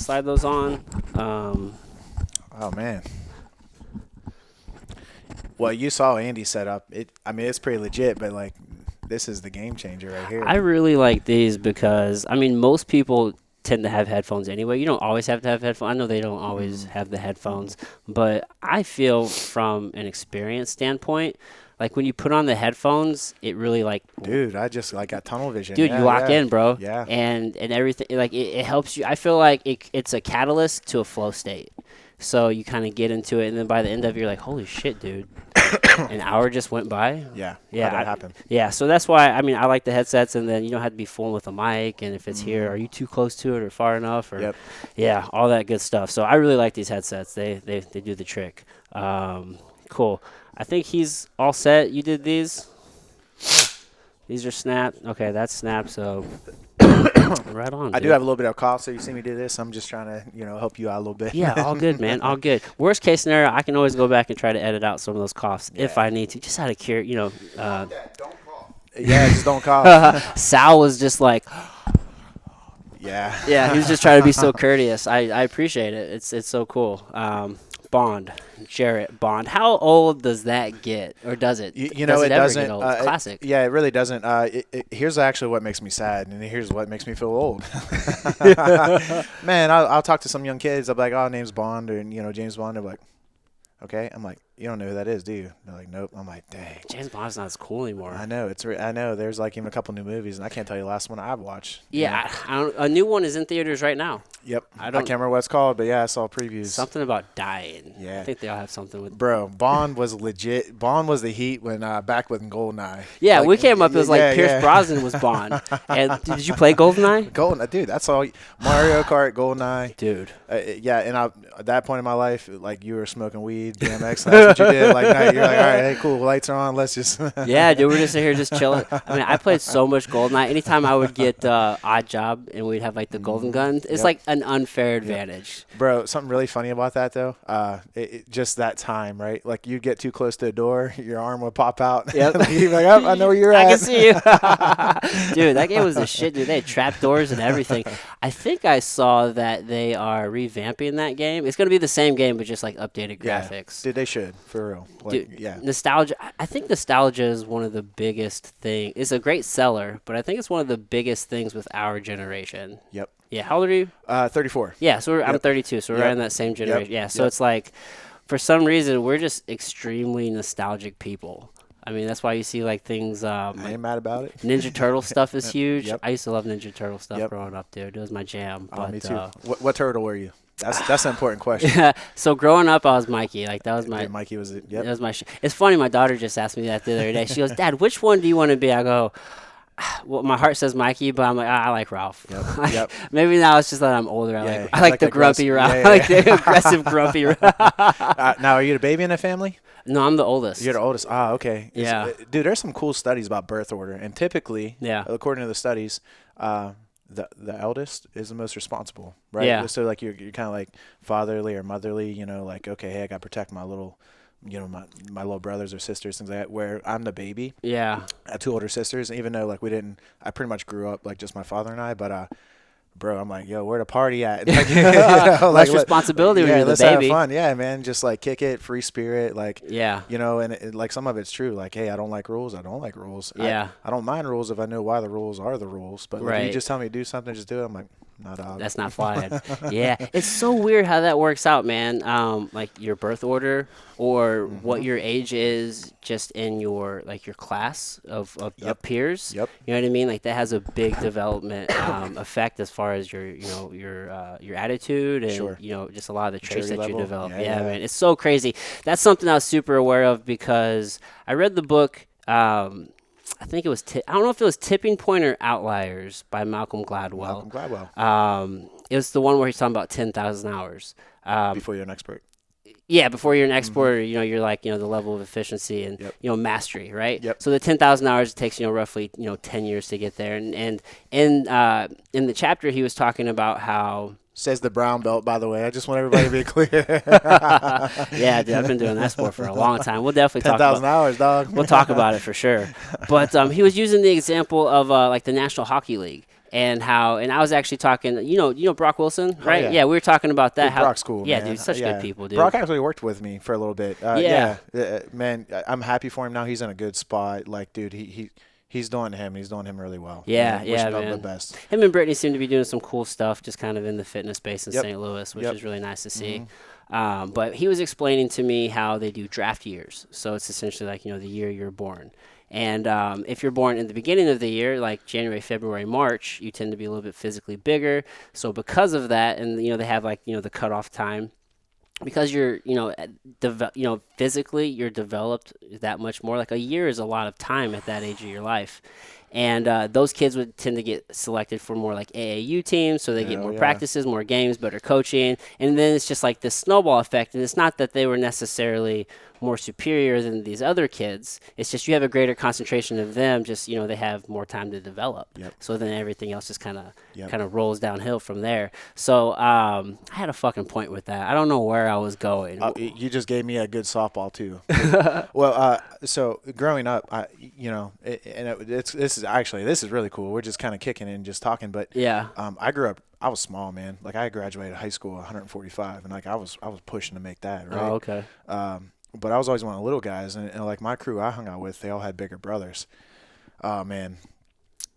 slide those on. Oh man. Well, you saw Andy set up. I mean, it's pretty legit, but like, this is the game changer right here. I really like these because, I mean, most people tend to have headphones anyway. You don't always have to have headphones. I know they don't always have the headphones, but I feel from an experience standpoint, like when you put on the headphones, it really like, Dude, I just like got tunnel vision. dude, Yeah, you lock yeah. in, bro. Yeah. And everything, like it helps you. I feel like it's a catalyst to a flow state. So you kind of get into it, and then by the end of it, you're like, holy shit, dude. An hour just went by. Yeah. Yeah, How'd that happen? Yeah, so that's why, I mean, I like the headsets, and then you don't have to be fooling with the mic, and if it's here, are you too close to it or far enough? Or, Yep. yeah, all that good stuff. So I really like these headsets. They do the trick. Cool. I think he's all set. You did these? These are snapped. Okay, that's snapped, so right on, I do dude. have a little bit of cough, so you see me do this. I'm just trying to, help you out a little bit. Yeah, all good, man. All good. Worst case scenario, I can always go back and try to edit out some of those coughs if I need to, just out of Yeah, just don't cough. Sal was just like, Yeah. yeah, he was just trying to be so courteous. I appreciate it. It's so cool. Bond, Jarrett Bond. How old does that get, or does it? Does it it ever doesn't. get old? Classic. Yeah, it really doesn't. Here's actually what makes me sad, and here's what makes me feel old. Man, I'll talk to some young kids. I'll be like, "Oh, name's Bond," or James Bond. They're like, "Okay." I'm like, "You don't know who that is, do you?" They're like, "Nope." I'm like, "Dang." James Bond's not as cool anymore. I know I know. There's like even a couple new movies, and I can't tell you the last one I've watched. Yeah, a new one is in theaters right now. Yep. I don't- can't remember what it's called, but yeah, I saw previews. Something about dying. Yeah. I think they all have something with. Bro, Bond was legit. Bond was the heat when back with Goldeneye. Yeah, Like, we came up as like yeah, Pierce yeah. Brosnan was Bond. And did you play GoldenEye? Goldeneye, dude. That's all. Mario Kart, Goldeneye. Dude. Yeah, and at that point in my life, like you were smoking weed, BMX. That's what you did. Like, night, you're like, all right, hey, cool, lights are on. Let's just. Yeah, dude, we're just here just chilling. I mean, I played so much GoldenEye. Anytime I would get Odd Job and we'd have like the golden gun, it's Yep. like an unfair advantage. Bro, something really funny about that though. Just that time, right? Like you get too close to a door, your arm would pop out. Yep. You're like, oh, I know where you're at. I can see you. Dude, that game was the shit, dude. They had trapdoors and everything. I think I saw that they are revamping that game. It's going to be the same game, but just like updated Yeah, graphics. dude, they should for real. Like, Dude, yeah. nostalgia. I think nostalgia is one of the biggest things. It's a great seller, but I think it's one of the biggest things with our generation. Yep. Yeah, how old are you? 34. Yeah, so I'm Yep. 32, so we're Yep. right in that same generation. Yeah, so Yep. it's like, for some reason, we're just extremely nostalgic people. I mean, that's why you see like things. I ain't mad about it. Ninja Turtle stuff is huge. Yep. I used to love Ninja Turtle stuff Yep. growing up, dude. It was my jam. Oh, But, me too. What turtle were you? That's an important question. yeah. So growing up, I was Mikey. Like that was my. Yeah, Mikey was it. That Yep. was my. It's funny. My daughter just asked me that the other day. She goes, "Dad, which one do you want to be?" I go, "Well, my heart says Mikey, but I'm like, I like Ralph." Yep. Like, Yep. Maybe now it's just that I'm older. Yeah, I like like the the grumpy aggressive- Ralph. yeah, I like yeah. the aggressive grumpy Ralph. Now, are you the baby in the family? No, I'm the oldest. You're the oldest. Ah, okay. Yeah. Dude, there's some cool studies about birth order, and typically, Yeah. according to the studies, the eldest is the most responsible, right? Yeah. So like you're kind of like fatherly or motherly, like okay, hey, I got to protect my little, my little brothers or sisters, things like that. Where I'm the baby, Yeah. I have two older sisters, and even though like I pretty much grew up like just my father and I, but bro, I'm like, yo, where the party at? Like, Less responsibility when yeah, you're the let's baby. have fun. Yeah, man, just like kick it, free spirit, like. Yeah. And like some of it's true. Like, hey, I don't like rules. I don't like rules. Yeah. I don't mind rules if I know why the rules are the rules. But like, Right. you just tell me to do something, just do it. I'm like, not dog. That's not flying. Yeah, it's so weird how that works out, man. Like your birth order or what your age is, just in your your class of peers. Yep. You know what I mean? Like that has a big development effect as far as your your attitude and Sure. just a lot of the traits Maturity that you level. develop. Yeah, Yeah, yeah. man, it's so crazy. That's something I was super aware of because I read the book. I think it was. I don't know if it was Tipping Point or Outliers by Malcolm Gladwell. Malcolm Gladwell. It was the one where he's talking about 10,000 hours. Before you're an expert. Yeah, before you're an exporter, you're like, the level of efficiency and, Yep. mastery, right? Yep. So the 10,000 hours it takes, roughly, 10 years to get there. And in the chapter, he was talking about how, Says the brown belt, by the way. I just want everybody to be clear. yeah, dude, I've been doing that sport for a long time. We'll definitely talk 10,000 about hours, dog. We'll talk about it for sure. But he was using the example of like the National Hockey League. and I was actually talking, Brock Wilson, right? yeah. Yeah, we were talking about that. Dude, Brock's cool, yeah, man. dude, such good people, dude. Brock actually worked with me for a little bit. Yeah. Man, I'm happy for him now. He's in a good spot. Like, dude, he's doing him. He's doing him really well. Yeah, Wish him man. the best. Him and Brittany seem to be doing some cool stuff, just kind of in the fitness space in Yep. St. Louis, which Yep. is really nice to see. Mhm. But he was explaining to me how they do draft years. So it's essentially like, the year you're born. And if you're born in the beginning of the year, like January, February, March, you tend to be a little bit physically bigger. So because of that, and they have like the cutoff time, because you're physically you're developed that much more. Like a year is a lot of time at that age of your life. And those kids would tend to get selected for more like AAU teams, so they get more practices, more games, better coaching, and then it's just like this snowball effect. And it's not that they were necessarily more superior than these other kids. It's just you have a greater concentration of them. Just they have more time to develop. Yep. So then everything else just kind Yep. of rolls downhill from there. So I had a fucking point with that. I don't know where I was going. You just gave me a good softball too. Well, so growing up, this is really cool. We're just kind of kicking and just talking, but Yeah. I grew up. I was small, man. Like I graduated high school 145, and like I was pushing to make that. Right. Oh, okay. But I was always one of the little guys, and like my crew I hung out with, they all had bigger brothers. Oh man,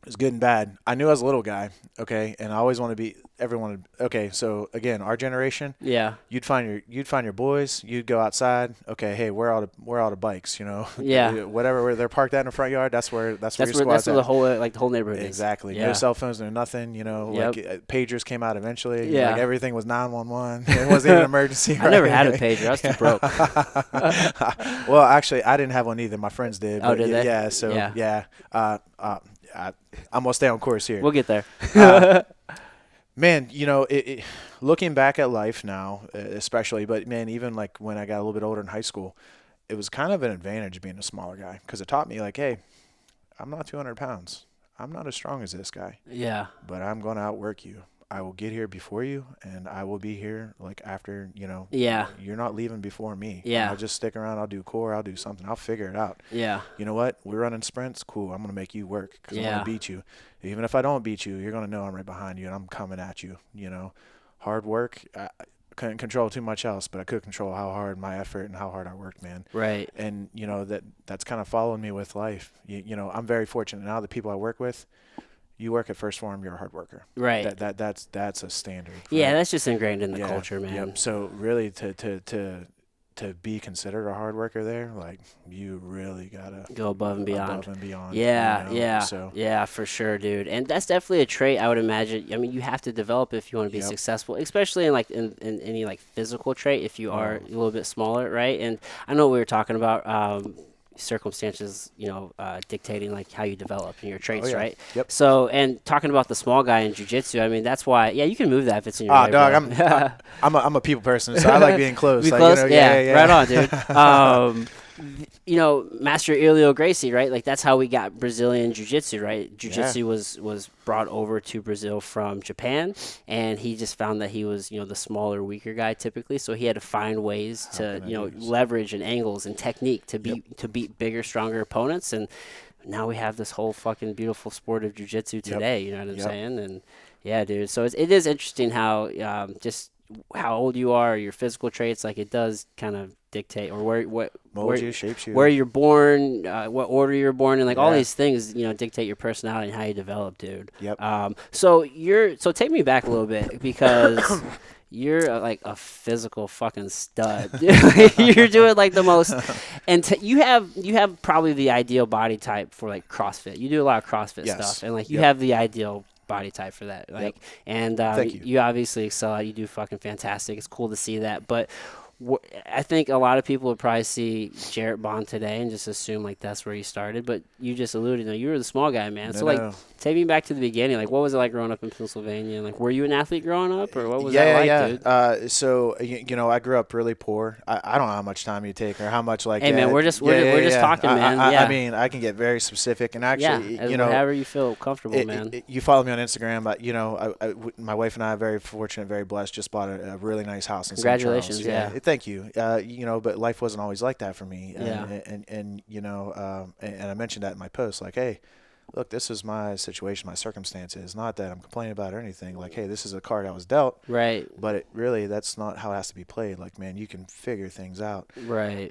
it was good and bad. I knew I was a little guy, okay, and I always want to be everyone. Okay, so again, our generation, Yeah. you'd find your boys. You'd go outside. Okay, hey, where are all the bikes? Yeah. whatever where they're parked at in the front yard. That's where your That's squad's where the at. whole neighborhood is. Exactly. Yeah. No cell phones, no nothing. Yep. Like pagers came out eventually. Yeah. Like everything was 911. It wasn't even an emergency. I never had a pager. I was too broke. Well, actually, I didn't have one either. My friends did. Oh, But did they? Yeah. So Yeah. I'm gonna stay on course here. We'll get there. Man, looking back at life now, especially, but man, even like when I got a little bit older in high school, it was kind of an advantage being a smaller guy because it taught me like, hey, I'm not 200 pounds. I'm not as strong as this guy, Yeah. but I'm going to outwork you. I will get here before you, and I will be here like after, Yeah. you're not leaving before me. Yeah. I'll just stick around. I'll do core. I'll do something. I'll figure it out. Yeah. You know what? We're running sprints. Cool. I'm going to make you work because I'm Yeah. going to beat you. Even if I don't beat you, you're going to know I'm right behind you and I'm coming at you. Hard work. I couldn't control too much else, but I could control how hard my effort and how hard I worked, man. Right. And, that's kind of following me with life. I'm very fortunate now. The people I work with, you work at First Form, you're a hard worker. Right. That's a standard. Yeah, right? that's just ingrained in the culture, man. Yep. So really to be considered a hard worker there, like you really gotta Go above and beyond. Yeah. Yeah, So yeah, for sure, dude. And that's definitely a trait I would imagine. I mean, you have to develop if you want to be Yep. successful, especially in any like physical trait. If you are Oh. a little bit smaller, right? And I know we were talking about circumstances, dictating like how you develop and your traits, yeah. right? Yep. So, and talking about the small guy in jiu-jitsu, I mean, that's why. Yeah, you can move that if it's in your way, dog, bro. I'm a people person, so I like being close. Be like, close? yeah. Right on, dude. Master Elio Gracie, right? Like that's how we got Brazilian Jiu-Jitsu, right? Jiu-Jitsu was brought over to Brazil from Japan, and he just found that he was, the smaller, weaker guy typically, so he had to find ways to, leverage and angles and technique to beat bigger, stronger opponents, and now we have this whole fucking beautiful sport of Jiu-Jitsu today, you know what I'm saying? And yeah, dude, so it is interesting how just how old you are, your physical traits, like it does kind of dictate, or shapes you, where you're born, what order you're born in, like all Yeah. these things, dictate your personality and how you develop, dude. Yep. So take me back a little bit because you're like a physical fucking stud. You're doing like the most, and you have probably the ideal body type for like CrossFit. You do a lot of CrossFit Yes. stuff, and like you Yep. have the ideal body type for that. Like, and Thank you. you obviously excel. You do fucking fantastic. It's cool to see that, but. I think a lot of people would probably see Jarrett Bond today and just assume like that's where you started, but you just alluded, you were the small guy, man. No. Take me back to the beginning. Like, what was it like growing up in Pennsylvania? And, like, were you an athlete growing up, or what was that like, dude? So I grew up really poor. I don't know how much time you take or how much like. Hey, man, we're just talking, man. I mean, I can get very specific and actually, however you feel comfortable, man. You follow me on Instagram, but my wife and I are very fortunate, very blessed. Just bought a really nice house in St. Charles. Congratulations, yeah. Thank you. But life wasn't always like that for me. Yeah. And I mentioned that in my post, like, hey. look, this is my situation, my circumstances. Not that I'm complaining about it or anything. Like, hey, this is a card I was dealt. Right. But it really, that's not how it has to be played. Like, man, you can figure things out. Right.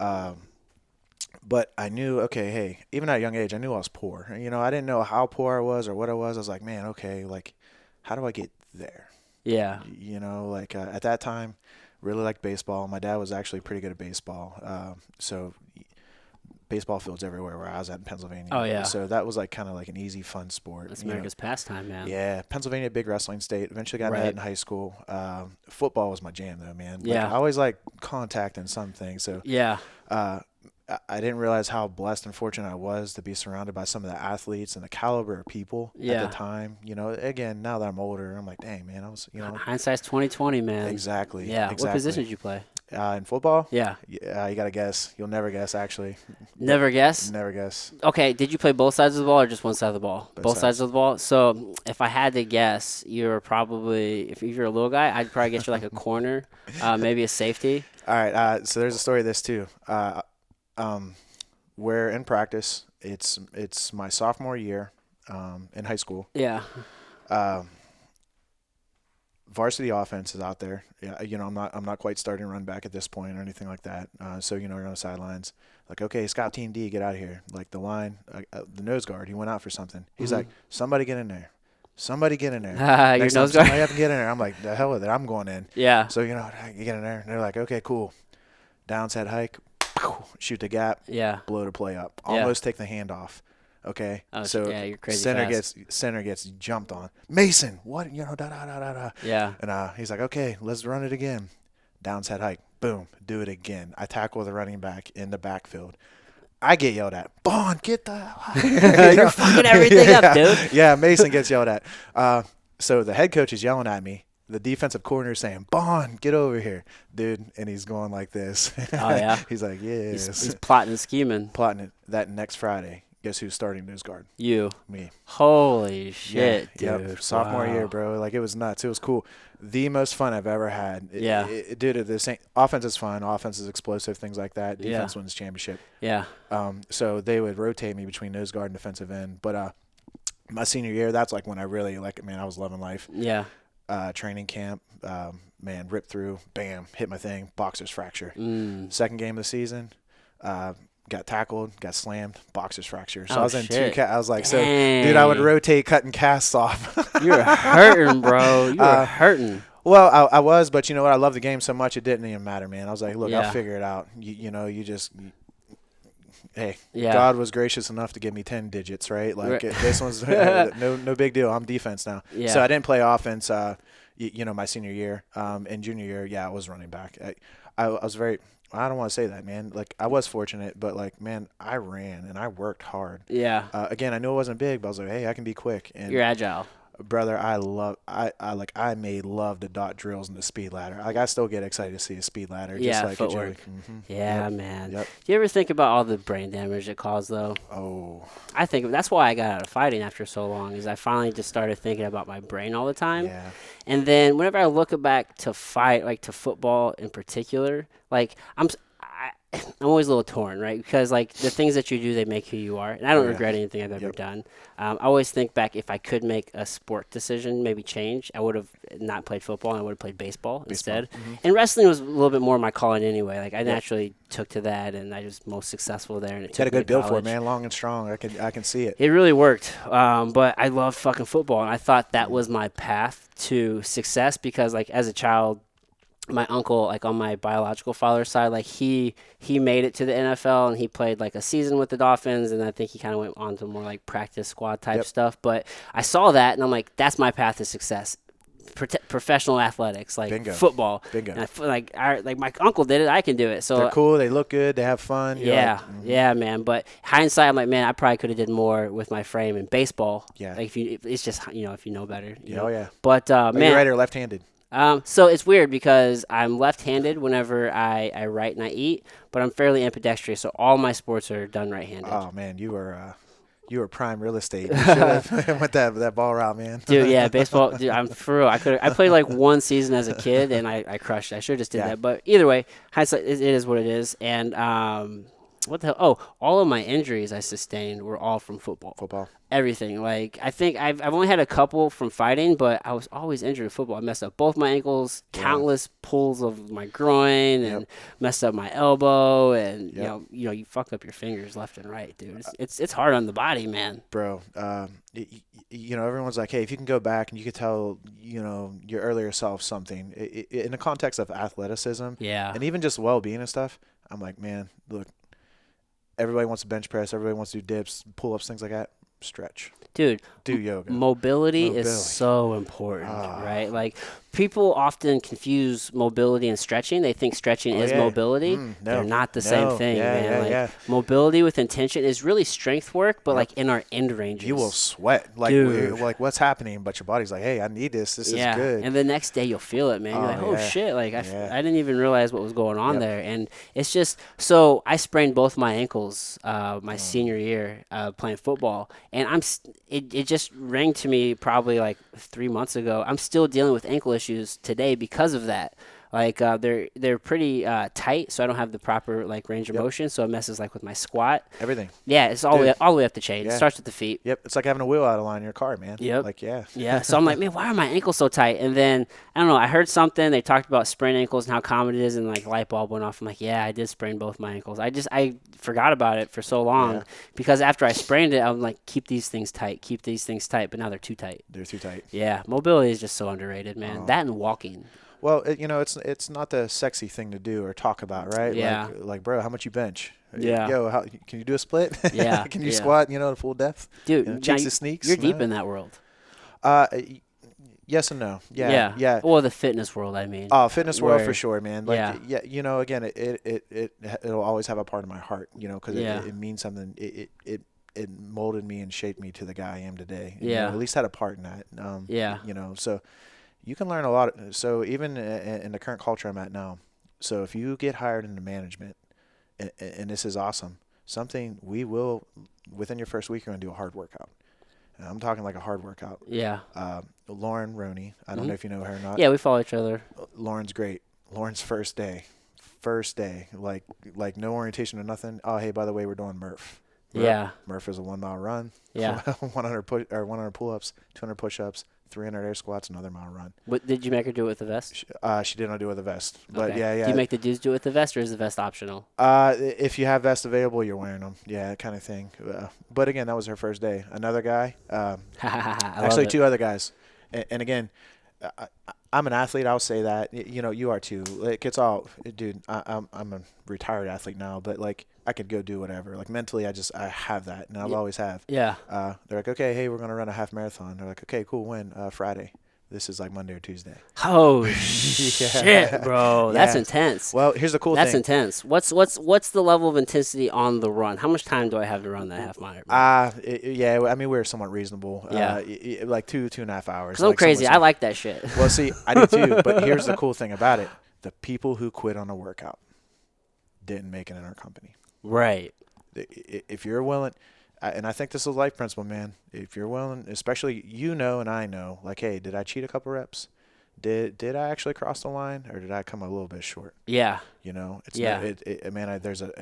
But I knew, okay, hey, even at a young age, I knew I was poor. You know, I didn't know how poor I was or what I was. I was like, man, okay, like, how do I get there? Yeah. You know, like at that time, really liked baseball. My dad was actually pretty good at baseball. So baseball fields everywhere where I was at in Pennsylvania. Oh, yeah. So that was like kind of like an easy, fun sport. That's you know. America's pastime, man. Yeah, Pennsylvania, big wrestling state. Eventually got into that in high school. Football was my jam, though, man. Like, Yeah. I always like contact and something. So Yeah. I didn't realize how blessed and fortunate I was to be surrounded by some of the athletes and the caliber of people at Yeah. the time. You know, again, now that I'm older, I'm like, dang, man, I was, you know. Hindsight's 20/20, man. Exactly. Yeah. Exactly. What position did you play? In football? Yeah. You got to guess. You'll never guess, actually. Never guess? Never guess. Okay, did you play both sides of the ball or just one side of the ball? Both Both sides sides. of the ball. So if I had to guess, you're probably, if you're a little guy, I'd probably guess you're like a corner, maybe a safety. All right. So there's a story of this, too. We're in practice. It's my sophomore year in high school. Yeah. Varsity offense is out there. Yeah, you know, I'm not quite starting to run back at this point or anything like that. So you know, we're on the sidelines. Like, okay, Scout Team D, get out of here. Like the line, the nose guard, he went out for something. He's like, somebody get in there. Somebody get in there. Your Next time nose guard? somebody have to get in there. I'm like, the hell with it. I'm going in. Yeah. So you know, you get in there, and they're like, okay, cool. Downside hike, shoot the gap, Yeah. blow the play up, Yeah. almost take the handoff. Okay, Oh, so yeah, you're crazy center fast. gets jumped on. Mason, what, you know, da da da da da. Yeah. And he's like, okay, let's run it again. Downside hike, boom, do it again. I tackle the running back in the backfield. I get yelled at. Bond, get the hell You're fucking everything up, dude. Yeah, Mason gets yelled at. So the head coach is yelling at me. The defensive coordinator is saying, Bond, get over here, dude. And he's going like this. Oh, yeah? He's like, yes. He's plotting and scheming. Plotting it. That next Friday, guess who's starting nose guard? You. Me. Holy shit, Yeah, dude. yep. Sophomore Wow. year, bro. Like, it was nuts. It was cool. The most fun I've ever had. Yeah. Dude, the same offense is fun. Offense is explosive, things like that. Yeah. Defense wins championship. Yeah. So they would rotate me between nose guard and defensive end. But my senior year, that's like when I really, like, man, I was loving life. Yeah. Training camp, man, ripped through, bam, hit my thing, boxer's fracture. Mm. Second game of the season, got tackled, got slammed, boxer's fracture. So Oh, I was in shit. I was like, so, dude, I would Dang. rotate cutting casts off. You were hurting, bro. You were hurting. Well, I was, but you know what? I love the game so much it didn't even matter, man. I was like, look, Yeah. I'll figure it out. You know, hey, Yeah. God was gracious enough to give me 10 digits, right? Like Right. this one's no big deal. I'm defense now. Yeah. So I didn't play offense, you know, my senior year. And junior year, yeah, I was running back. I was very, I don't want to say that, man. Like, I was fortunate, but like, man, I ran and I worked hard. Yeah. Again, I knew it wasn't big, but I was like, hey, I can be quick. And You're agile. brother, I made love to dot drills and the speed ladder. Like, I still get excited to see a speed ladder. Yeah, Just like footwork. Yeah, Yep. man. Yep. Do you ever think about all the brain damage it caused, though? Oh, I think that's why I got out of fighting after so long, is I finally just started thinking about my brain all the time. yeah. And then whenever I look back to fight, like to football in particular, like I'm always a little torn, right? Because like the things that you do, they make who you are, and I don't Oh, yeah. regret anything I've ever Yep. done. I always think back, if I could make a sport decision, maybe change, I would have not played football and I would have played baseball instead. And wrestling was a little bit more my calling anyway. Like I naturally took to that, and I was most successful there. And it You had a took me good to build for it, college. man. Long and strong. I can see it. It really worked, but I loved fucking football, and I thought that was my path to success because, like, as a child, my uncle, like on my biological father's side, like he made it to the NFL and he played like a season with the Dolphins, and I think he kind of went on to more like practice squad type Yep. stuff. But I saw that, and I'm like, that's my path to success. Professional athletics, like Bingo. football. Bingo. And like my uncle did it, I can do it. So They're cool. They look good. They have fun. You're yeah, like, yeah, man. But hindsight, I'm like, man, I probably could have did more with my frame in baseball. Yeah. Like it's just if you know better. You know? Oh, yeah. But Are you man, right or left-handed? so it's weird because I'm left-handed whenever I write and I eat, but I'm fairly ambidextrous, so all my sports are done right-handed. Oh man, you were prime real estate. You should have went that ball route, man. Dude, yeah, baseball. Dude, I'm for real. I played like one season as a kid, and I crushed it. I should have just did Yeah. that. But either way, hindsight, it is what it is. And what the hell? Oh, all of my injuries I sustained were all from football. Football. Everything. Like I think I've only had a couple from fighting, but I was always injured in football. I messed up both my ankles, Yeah. countless pulls of my groin, and Yep. messed up my elbow, and Yep. you fuck up your fingers left and right, dude. It's hard on the body, man. Bro, everyone's like, hey, if you can go back and you could tell, your earlier self something in the context of athleticism Yeah. and even just well-being and stuff. I'm like, man, look, everybody wants to bench press, everybody wants to do dips, pull-ups, things like that. Stretch, Dude, do yoga. mobility is Mobility. so important, Ah. right? Like people often confuse mobility and stretching. They think stretching Oh, is yeah. mobility. No, They're not the same no. thing, Yeah, man. yeah, Like yeah. mobility with intention is really strength work, but Yep. like in our end ranges. You will sweat like Dude. like what's happening, but your body's like, hey, I need this. This is good. And the next day you'll feel it, man. You're Oh, like, oh yeah. shit, like Yeah. I didn't even realize what was going on Yep. there. And it's just so I sprained both my ankles Oh. my senior year playing football, and it just rang to me probably like 3 months ago. I'm still dealing with ankle issues today because of that. Like they're pretty tight, so I don't have the proper like range of Yep. motion, so it messes like with my squat. Everything. Yeah, it's all Dude. all the way up the chain. It Yeah. starts with the feet. Yep. It's like having a wheel out of line in your car, man. Yep. Like, yeah. Yeah, so I'm like, man, why are my ankles so tight? And then I don't know. I heard something. They talked about sprained ankles and how common it is, and like light bulb went off. I'm like, yeah, I did sprain both my ankles. I forgot about it for so long Yeah. because after I sprained it, I'm like, keep these things tight, but now they're too tight. They're too tight. Yeah, mobility is just so underrated, man. Oh. That and walking. Well, it's not the sexy thing to do or talk about, right? Yeah. Like, bro, how much you bench? Yeah. Yo, can you do a split? Yeah, Can you yeah. squat? To full depth? Dude, Cheeks now and sneaks. you're deep No. in that world. Yes and no. Yeah. Yeah. Or the fitness world, I mean. Oh, fitness world Where- for sure, man. Like, Yeah. again, it'll always have a part of my heart, because Yeah. it means something. It molded me and shaped me to the guy I am today. And, Yeah. at least had a part in that. Yeah. So you can learn a lot. So even in the current culture I'm at now, so if you get hired into management, and this is awesome, something we will, within your first week, you're going to do a hard workout. And I'm talking like a hard workout. Yeah. Lauren Roney, I don't Mhm. know if you know her or not. Yeah, we follow each other. Lauren's great. Lauren's first day, like no orientation or nothing. Oh, hey, by the way, we're doing Murph. Yeah. Murph is a 1 mile run. Yeah. 100 pull-ups, 200 push-ups, 300 air squats, another mile run. What did you make her do it with the vest? She did not do it with a vest, but Okay. yeah. Do you make the dudes do it with the vest, or is the vest optional? If you have vests available, you're wearing them. Yeah, that kind of thing. But again, that was her first day. Another guy, actually two other guys, and again, I'm an athlete. I'll say that. You are too. Like, it's all, dude. I'm a retired athlete now, but like I could go do whatever. Like mentally, I have that, and I've always have. Yeah. They're like, okay, hey, we're gonna run a half marathon. They're like, okay, cool. When? Friday. This is like Monday or Tuesday. Oh shit, bro. That's Yeah. intense. Well, here's the cool That's thing. intense. What's the level of intensity on the run? How much time do I have to run that half mile? Yeah. I mean, we're somewhat reasonable. Yeah. Like 2.5 hours. Because I'm like crazy. someone I like that shit. said. Well, see, I do too. But here's the cool thing about it: the people who quit on a workout didn't make it in our company. Right. If you're willing, and I think this is a life principle, man. If you're willing, especially and I know, like, hey, did I cheat a couple reps? Did I actually cross the line, or did I come a little bit short? Yeah. It's Yeah.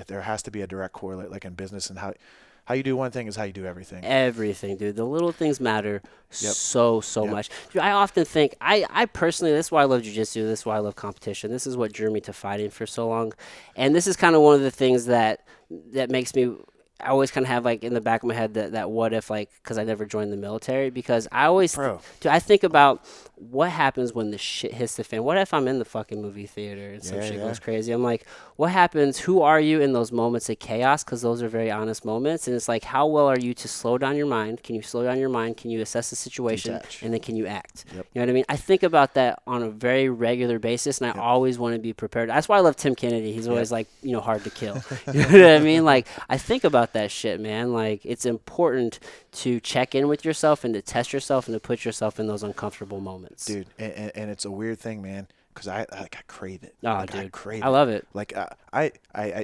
there has to be a direct correlate, like in business, and how you do one thing is how you do everything. Everything, dude. The little things matter Yep. so Yep. much. Dude, I often think, I personally, this is why I love jiu-jitsu. This is why I love competition. This is what drew me to fighting for so long. And this is kind of one of the things that makes me, I always kind of have like in the back of my head that what if, like, because I never joined the military, because I always, Bro. dude, I think about what happens when the shit hits the fan. What if I'm in the fucking movie theater and some Yeah, shit yeah. goes crazy? I'm like, what happens? Who are you in those moments of chaos? Because those are very honest moments. And it's like, how well are you to slow down your mind? Can you slow down your mind? Can you assess the situation? Detach. And then can you act? Yep. You know what I mean? I think about that on a very regular basis, and I always want to be prepared. That's why I love Tim Kennedy. He's always like, hard to kill. You know what I mean? Like, I think about that shit, man. Like, it's important to check in with yourself and to test yourself and to put yourself in those uncomfortable moments. Dude, and it's a weird thing, man, because I crave it. Oh, Like, I dude. crave I love it. Like I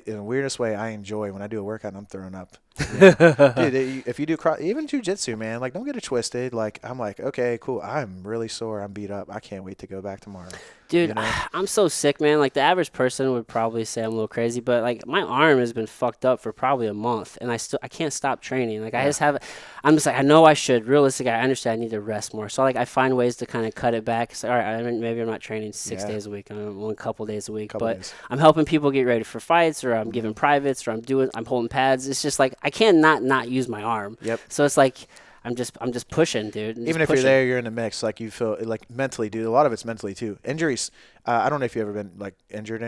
in the weirdest way, I enjoy when I do a workout and I'm throwing up. Yeah. Dude, if you do even jujitsu, man, like don't get it twisted. Like I'm like, okay, cool. I'm really sore. I'm beat up. I can't wait to go back tomorrow. Dude, You know? I'm so sick, man. Like the average person would probably say I'm a little crazy, but like my arm has been fucked up for probably a month, and I can't stop training. Like I Yeah. just have, I'm just like I know I should. Realistically, I understand I need to rest more. So like I find ways to kind of cut it back. So all right, I mean, maybe I'm not training 6 days a week. I'm only a couple days a week, Couple but days. I'm helping people get ready for fights, or I'm giving privates, or I'm holding pads. It's just like I can't not use my arm. Yep. So it's like I'm just pushing, dude. Even if you're there, you're in the mix. Like you feel like mentally, dude. A lot of it's mentally too. Injuries. I don't know if you've ever been like injured.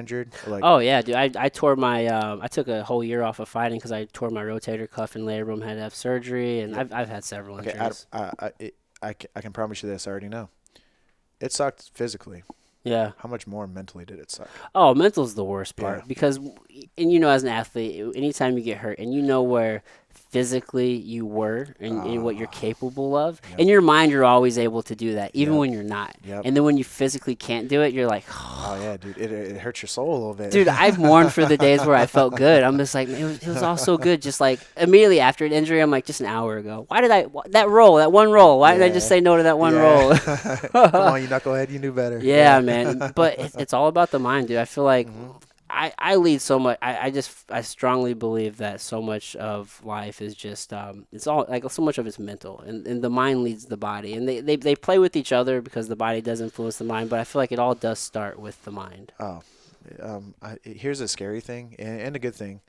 Or, like, Oh yeah, dude. I tore my. I took a whole year off of fighting because I tore my rotator cuff in labor room. Had to have surgery, and I've had several okay, injuries. I can promise you this. I already know. It sucked physically. Yeah. How much more mentally did it suck? Oh, mental's the worst part Yeah. because, and you know, as an athlete, anytime you get hurt, and you know where physically you were and what you're capable of, Yep. in your mind, you're always able to do that, even Yep. when you're not. Yep. And then when you physically can't do it, you're like, Oh yeah, dude. It hurts your soul a little bit. dude, I've mourned for the days where I felt good. I'm just like, man, it was all so good. Just like immediately after an injury, I'm like, just an hour ago. Why did that one roll? Why did I just Yeah. say no to that one Yeah. roll? Come on, you knucklehead. You knew better. Yeah, man. But it's all about the mind, dude. I feel like Mm-hmm. I lead so much. I strongly believe that so much of life is just it's all like so much of it's mental, and the mind leads the body, and they play with each other because the body does influence the mind. But I feel like it all does start with the mind. Oh, here's a scary thing and a good thing.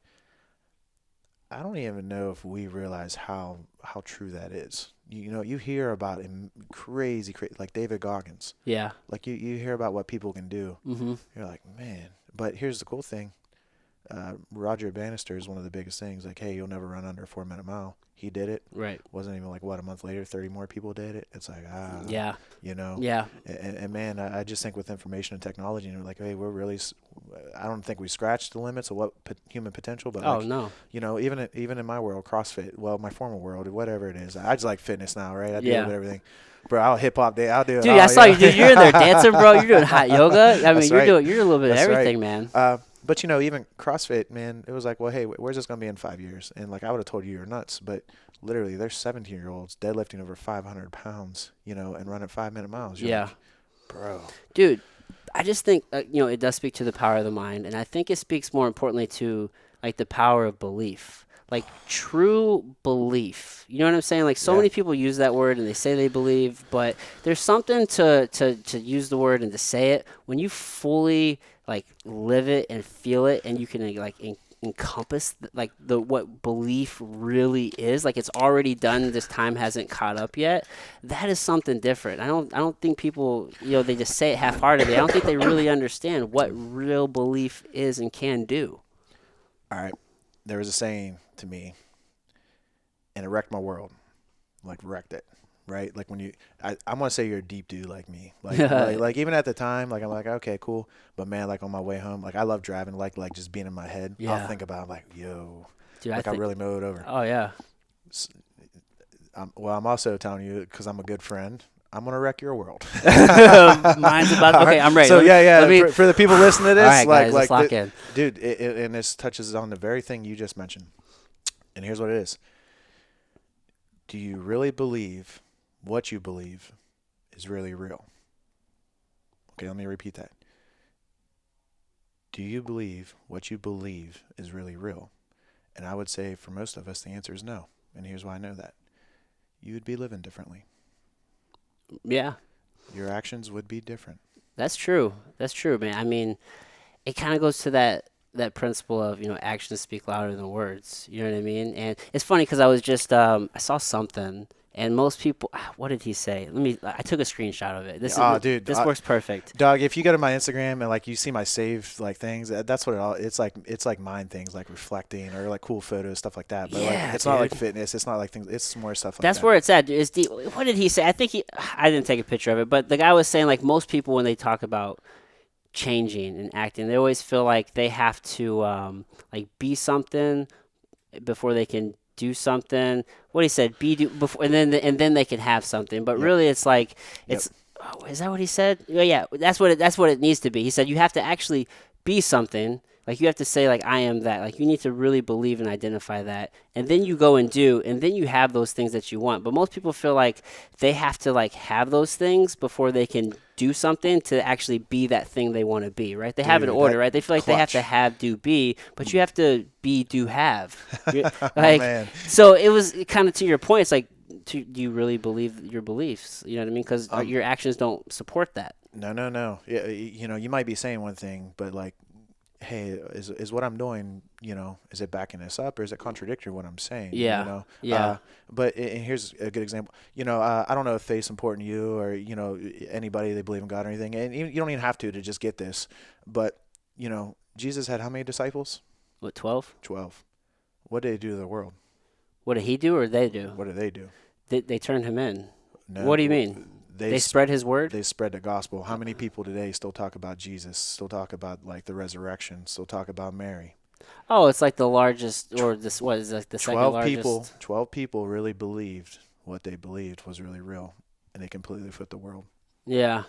I don't even know if we realize how true that is. You know, you hear about crazy, like David Goggins. Yeah. Like you hear about what people can do. Mm-hmm. You're like, man. But here's the cool thing. Roger Bannister is one of the biggest things. Like, hey, you'll never run under a 4-minute mile. He did it. Right. Wasn't even like a month later, 30 more people did it. It's like Yeah. you know. Yeah. And man, I just think with information and technology, and we're like, hey, we're really. I don't think we scratched the limits of what human potential, but Oh like, no. you know, even in my world, CrossFit, well, my former world, whatever it is, I just like fitness now, right? I do Yeah. everything. Bro, I'll hip hop day. I'll do it. Dude, I saw you. Dude, you're in there dancing, bro. You're doing hot yoga. I mean, That's you're right. doing a little bit of That's right. everything, man. But you know, even CrossFit, man, it was like, well, hey, where's this gonna be in 5 years? And like, I would have told you you're nuts, but literally, there's 17-year-olds deadlifting over 500 pounds, you know, and running 5-minute miles. You're Yeah. like, bro. Dude, I just think it does speak to the power of the mind, and I think it speaks more importantly to like the power of belief, like true belief. You know what I'm saying? Like so Yeah. many people use that word and they say they believe, but there's something to use the word and to say it when you fully like live it and feel it, and you can like encompass like what belief really is. Like it's already done, this time hasn't caught up yet. That is something different. I don't think people, they just say it half-heartedly. I don't think they really understand what real belief is and can do. All right. There was a saying to me, and it wrecked my world. Like, wrecked it. Right? Like, when I want to say you're a deep dude like me. Like even at the time, like, I'm like, okay, cool. But, man, like, on my way home, like, I love driving, like just being in my head. Yeah. I'll think about, like, yo. Dude, like, I really mowed over. Oh, yeah. I'm also telling you, because I'm a good friend, I'm going to wreck your world. Mine's about, okay, I'm ready. So, Let me, for the people listening to this, all right, like, guys, let's lock in. Dude, and this touches on the very thing you just mentioned. And here's what it is. Do you really believe what you believe is really real? Okay, let me repeat that. Do you believe what you believe is really real? And I would say for most of us, the answer is no. And here's why I know that. You would be living differently. Yeah. Your actions would be different. That's true. That's true, man. I mean, it kind of goes to that principle of, actions speak louder than words. You know what I mean? And it's funny because I was just, I saw something, and most people, what did he say? I took a screenshot of it. This works perfect. Dog, if you go to my Instagram and like you see my saved like things, that's what it's like mind things, like reflecting or like cool photos, stuff like that. But Yeah, like it's not like dude. fitness, it's not like things, it's more stuff like That's that. where it's at. It's deep. What did he say? I think I didn't take a picture of it, but the guy was saying like most people when they talk about changing and acting, they always feel like they have to like be something before they can do something. What he said, before, and then they can have something. But Yep. really, it's like Yep. is that what he said? Yeah, that's what it needs to be. He said you have to actually be something Like you have to say like I am that. Like you need to really believe and identify that. And then you go and do, and then you have those things that you want. But most people feel like they have to like have those things before they can do something to actually be that thing they want to be, right? They have an Dude, order, that right? They feel like they have clutch. to have, do, be, but you have to be, do, have. Oh Like, man. so it was kind of to your point. It's like, do you really believe your beliefs? You know what I mean? Because Um, your actions don't support that. no, no, no. Yeah, you know, you might be saying one thing, but like, hey, is what I'm doing, you know, is it backing this up or is it contradictory what I'm saying? You Yeah, know, yeah, but and here's a good example. You know, I don't know if faith's important to you or you know anybody they believe in God or anything, and you don't even have to just get this, but you know, Jesus had how many disciples? what 12? 12. What did they do to the world? What did he do or they do? What did they do? They turned him in. What do you No, mean? they They spread his word? they spread the gospel. How many people today still talk about Jesus? Still talk about like the resurrection? Still talk about Mary? Oh, it's like the largest, or this what is like the second 12 people, largest. 12 people really believed what they believed was really real, and they completely flipped the world. Yeah,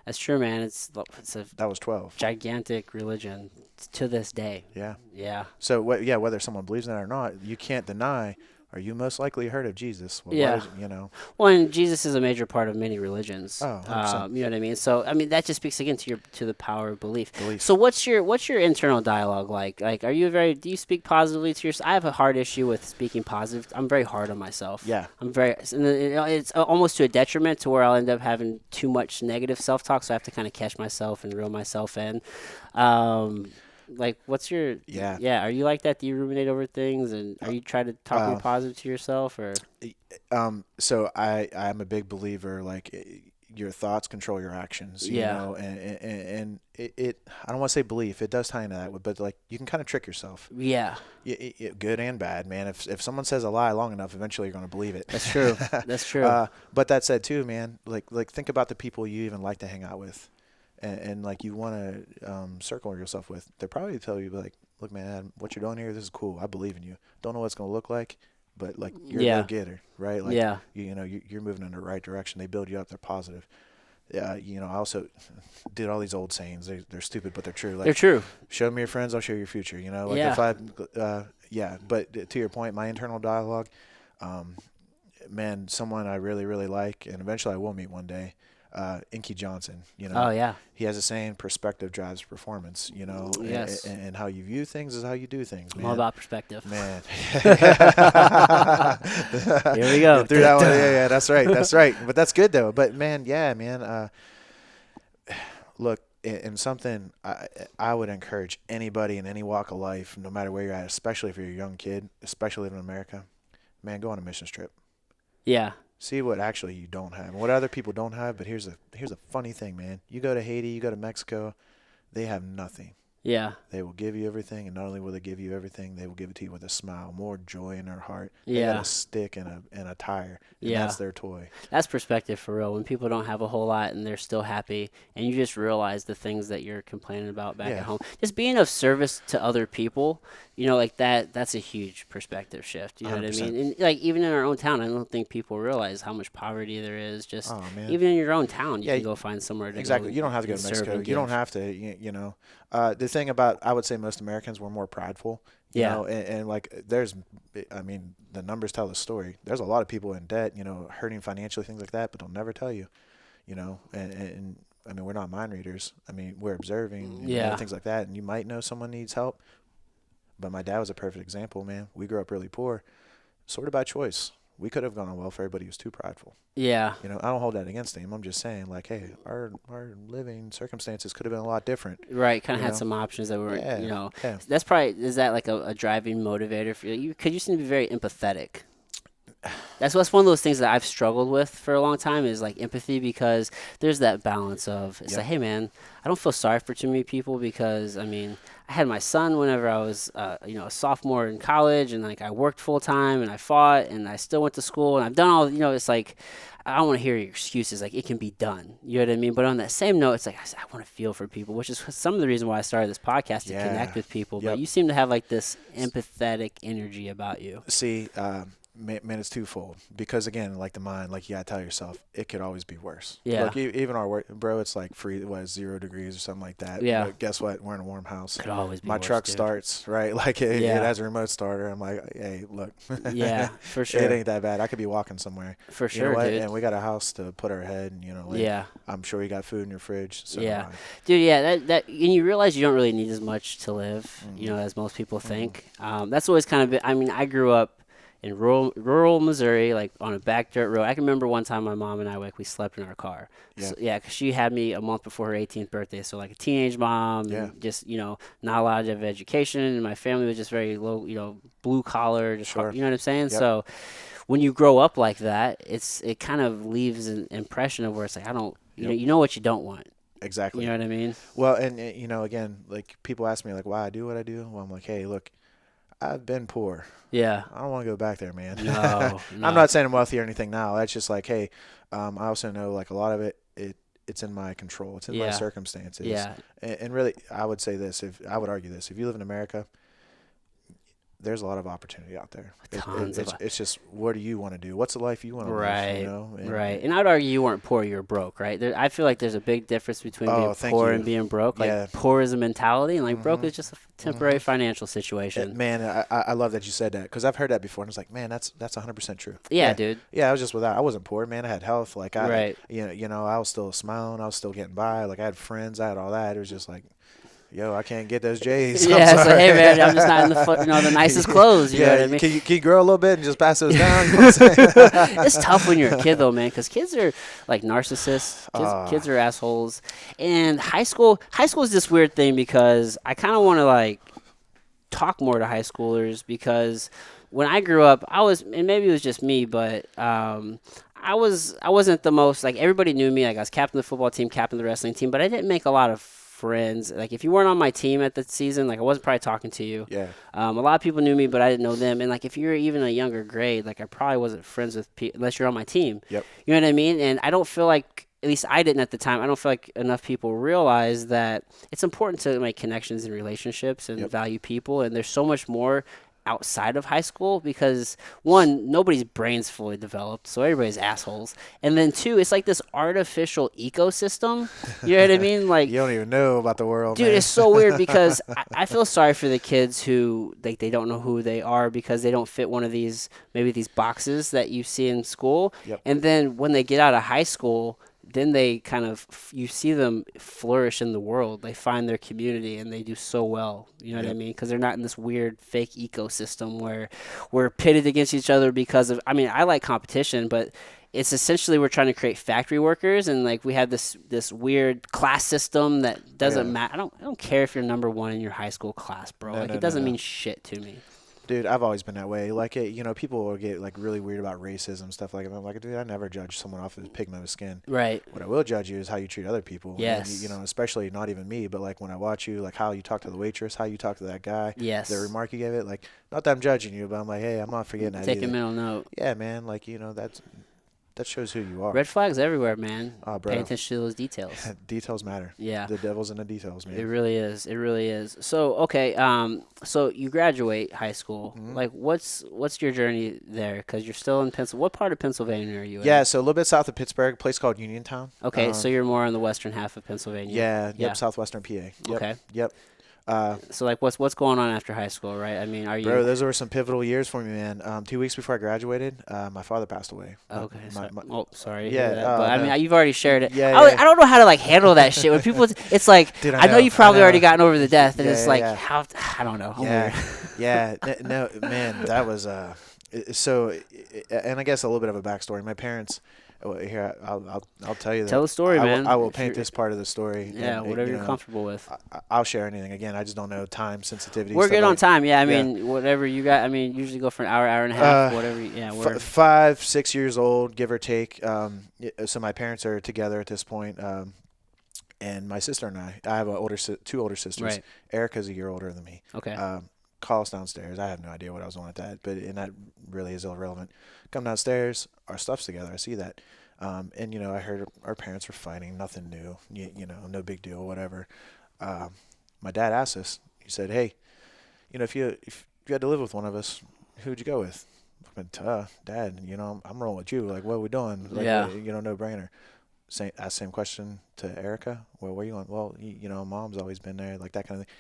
that's true, man. It's a That was 12. gigantic religion to this day. Yeah. Yeah, So yeah, whether someone believes in it or not, you can't deny. Are you most likely heard of Jesus? Well, why yeah. did you know? Well, and Jesus is a major part of many religions. Oh, 100% You know what I mean? So, I mean, that just speaks again to the power of belief. So, belief. what's your internal dialogue like? Like, do you speak positively to yourself? I have a hard issue with speaking positive. I'm very hard on myself. Yeah. I'm very, and it's almost to a detriment to where I'll end up having too much negative self-talk. So I have to kind of catch myself and reel myself in. Like, what's your, Yeah. yeah, are you like that? Do you ruminate over things, and are you trying to talk more Uh, positive to yourself, or? so I'm a big believer like your thoughts control your actions, you Yeah. know, and it I don't want to say belief, it does tie into that, but like you can kind of trick yourself, Yeah. good and bad, man. If someone says a lie long enough, eventually you're going to believe it. That's true. That's true. But that said too, man, like think about the people you even like to hang out with, and like you want to circle yourself with. They'll probably tell you like, look, man, what you're doing here, this is cool. I believe in you. Don't know what it's going to look like, but like you're a Yeah. go-getter, right? Like Yeah. you know you're moving in the right direction. They build you up. They're positive. Yeah, you know, I also did all these old sayings. They're stupid, but they're true. They're Like, true. show me your friends, I'll show you your future. You know, like Yeah. if yeah. But to your point, my internal dialogue, um, man, someone I really, really like, and eventually I will meet one day, Inky Johnson. You Oh know, yeah. he has a saying, perspective drives performance, you know, Yes. and how you view things is how you do things, I'm man. all about perspective. Man. Here we go. Get through that one. Yeah, that's right. That's right. But that's good though. But man, yeah, man, look, in something I would encourage anybody in any walk of life, no matter where you're at, especially if you're a young kid, especially living in America, man, go on a mission trip. Yeah. See what actually you don't have and what other people don't have. But here's a funny thing, man. You go to Haiti, you go to Mexico, they have nothing. Yeah. They will give you everything, and not only will they give you everything, they will give it to you with a smile, more joy in their heart. They got Yeah. a stick and a tire, and Yeah. that's their toy. That's perspective for real. When people don't have a whole lot and they're still happy, and you just realize the things that you're complaining about back Yeah. at home. Just being of service to other people, you know, like that's a huge perspective shift. You know what I 100%. mean? And like even in our own town, I don't think people realize how much poverty there is. Just Oh man, even in your own town, you Yeah, can go find somewhere to exactly. go You don't have to go and to serve Mexico. and You don't give. have to. You know, the thing about I would say most Americans were more prideful. You Yeah. know, and like there's, I mean, the numbers tell the story. There's a lot of people in debt. You know, hurting financially, things like that, but they'll never tell you. You know, and I mean, we're not mind readers. I mean, we're observing. And Yeah. things like that, and you might know someone needs help. But my dad was a perfect example, man. We grew up really poor, sort of by choice. We could have gone on welfare, but he was too prideful. Yeah. You know, I don't hold that against him. I'm just saying, like, hey, our living circumstances could have been a lot different. Right, kind of You had know? some options that were, Yeah, you know, yeah. that's probably, is that like a driving motivator for you? Because you seem to be very empathetic. That's what's one of those things that I've struggled with for a long time is like empathy, because there's that balance of, it's Yep. like, hey man, I don't feel sorry for too many people, because I mean, I had my son whenever I was, you know, a sophomore in college, and like I worked full time and I fought and I still went to school and I've done all, you know, it's like, I don't want to hear your excuses. Like, it can be done. You know what I mean? But on that same note, it's like, I want to feel for people, which is some of the reason why I started this podcast, to connect Yeah. with people. Yep. But you seem to have like this empathetic energy about you. See, Man, it's twofold because again, like the mind, like you gotta tell yourself it could always be worse. Yeah. Look, even our work, bro, it's like free, what, 0 degrees or something like that. Yeah. But guess what? We're in a warm house. Could always be My worse, truck dude. starts right, like it Yeah. has a remote starter. I'm like, hey, look, Yeah, for it sure. ain't that bad. I could be walking somewhere. For You know sure, what? dude. And we got a house to put our head, and like, Yeah. I'm sure you got food in your fridge. So do Yeah. I. Dude, yeah, that and you realize you don't really need as much to live, Mhm. as most people think. That's always kind of been, I mean, I grew up in rural Missouri, like on a back dirt road. I can remember one time my mom and I, like, we slept in our car. Yeah. So, yeah, 'cause she had me a month before her 18th birthday, so like a teenage mom, Yeah. and just, not a lot of education, and my family was just very low, blue collar, just Sure. you know what I'm saying? Yep. So when you grow up like that, it kind of leaves an impression of where it's like, I don't, Yep. you know what you don't want. Exactly. You know what I mean? Well, and again, like people ask me like why I do what I do. Well, I'm like, hey, look, I've been poor. Yeah. I don't want to go back there, man. No, no. I'm not saying I'm wealthy or anything now. That's just like, hey, I also know like a lot of it's in my control. It's in my Yeah. circumstances. Yeah. And really, I would say this. If I would argue this, if you live in America, there's a lot of opportunity out there. Tons of It's just what do you want to do? What's the life you want to Right. live? And, Right. And I'd argue you weren't poor, you were broke, right? I feel like there's a big difference between Oh, being thank poor you. and being broke. Like Yeah. poor is a mentality, and like broke Mhm. is just a temporary financial situation. Man, I love that you said that because I've heard that before, and it's like, man, that's 100% true. Yeah, dude. Yeah, I was just without. I wasn't poor, man. I had health. Like Right. I was still smiling. I was still getting by. Like I had friends. I had all that. It was just like, yo, I can't get those J's. Yeah, it's like, hey man, I'm just not in the nicest clothes. You know what I mean? Can you grow a little bit and just pass those down? You know what I'm saying? It's tough when you're a kid though, man, because kids are like narcissists. Kids are assholes. And high school is this weird thing because I kind of want to like talk more to high schoolers because when I grew up, and maybe it was just me, but I wasn't the most like everybody knew me. Like I was captain of the football team, captain of the wrestling team, but I didn't make a lot of friends. Like if you weren't on my team at the season, like I wasn't probably talking to you. Yeah. A lot of people knew me, but I didn't know them. And like if you were even a younger grade, like I probably wasn't friends with people unless you're on my team. Yep. You know what I mean? And I don't feel like, at least I didn't at the time, I don't feel like enough people realize that it's important to make connections and relationships and Yep. value people. And there's so much more outside of high school because one, nobody's brains fully developed, so everybody's assholes. And then two, it's like this artificial ecosystem. You know what I mean? Like You don't even know about the world, dude, man. it's so weird because I feel sorry for the kids who they don't know who they are because they don't fit one of these boxes that you see in school. Yep. And then when they get out of high school, then they kind of you see them flourish in the world. They find their community and they do so well. You know what I Yep. mean? Because they're not in this weird fake ecosystem where we're pitted against each other because of. I mean, I like competition, but it's essentially we're trying to create factory workers, and like we have this weird class system that doesn't Yeah. matter. I don't care if you're number one in your high school class, bro. No, Like no, it doesn't no. mean shit to me. Dude, I've always been that way. Like, people will get like really weird about racism stuff like that. I'm like, dude, I never judge someone off of the pigment of his skin. Right. What I will judge you is how you treat other people. And, Yes. especially not even me, but like when I watch you, like how you talk to the waitress, how you talk to that guy. Yes. The remark you gave it, like, not that I'm judging you, but I'm like, hey, I'm not forgetting that Take a either. mental note. Yeah, man. Like, that shows who you are. Red flags everywhere, man. Oh, bro. Pay attention to those details. Details matter. Yeah. The devil's in the details, man. It really is. It really is. So okay, so you graduate high school. Mhm. Like, what's your journey there? Because you're still in Pennsylvania. What part of Pennsylvania are you in? Yeah, so a little bit south of Pittsburgh, a place called Uniontown. Okay, so you're more on the western half of Pennsylvania. Yeah, Yeah. yep, southwestern PA. Yep, Okay. Yep. So like, what's going on after high school, right? I mean, are you? Bro, those were some pivotal years for me, man. 2 weeks before I graduated, my father passed away. Okay. My- Oh, sorry. to Yeah, hear that. But I no. mean, you've already shared it. Yeah, I yeah. don't know how to like handle that shit when people. It's like Dude, I know you've probably I know. already gotten over the death, and Yeah, it's yeah, like yeah. how I don't know. I'm Yeah, weird. no, man, that was so, and I guess a little bit of a backstory. My parents, well, here I'll tell you that. Tell the story, man. I will If paint you're- this part of the story. Yeah, and, whatever you you're know, comfortable with. I'll share anything. Again, I just don't know time sensitivity. We're stuff good on like- time. Yeah, I Yeah. mean, whatever you got. I mean, usually go for an hour, hour and a half, whatever. Yeah, we're 5, 6 years old, give or take. So my parents are together at this point. And my sister and I have two older sisters. Right. Erica's a year older than me. okay. Call us downstairs. I have no idea what I was doing at that, and that really is irrelevant. Come downstairs, our stuff's together. I see that. And I heard our parents were fighting. Nothing new. No big deal. Whatever. My dad asked us. He said, "Hey, if you had to live with one of us, who would you go with?" Dad, I'm rolling with you. Like, what are we doing? Like, Yeah. no brainer. Same question to Erica. Well, where you going? Well, Mom's always been there. Like that kind of thing.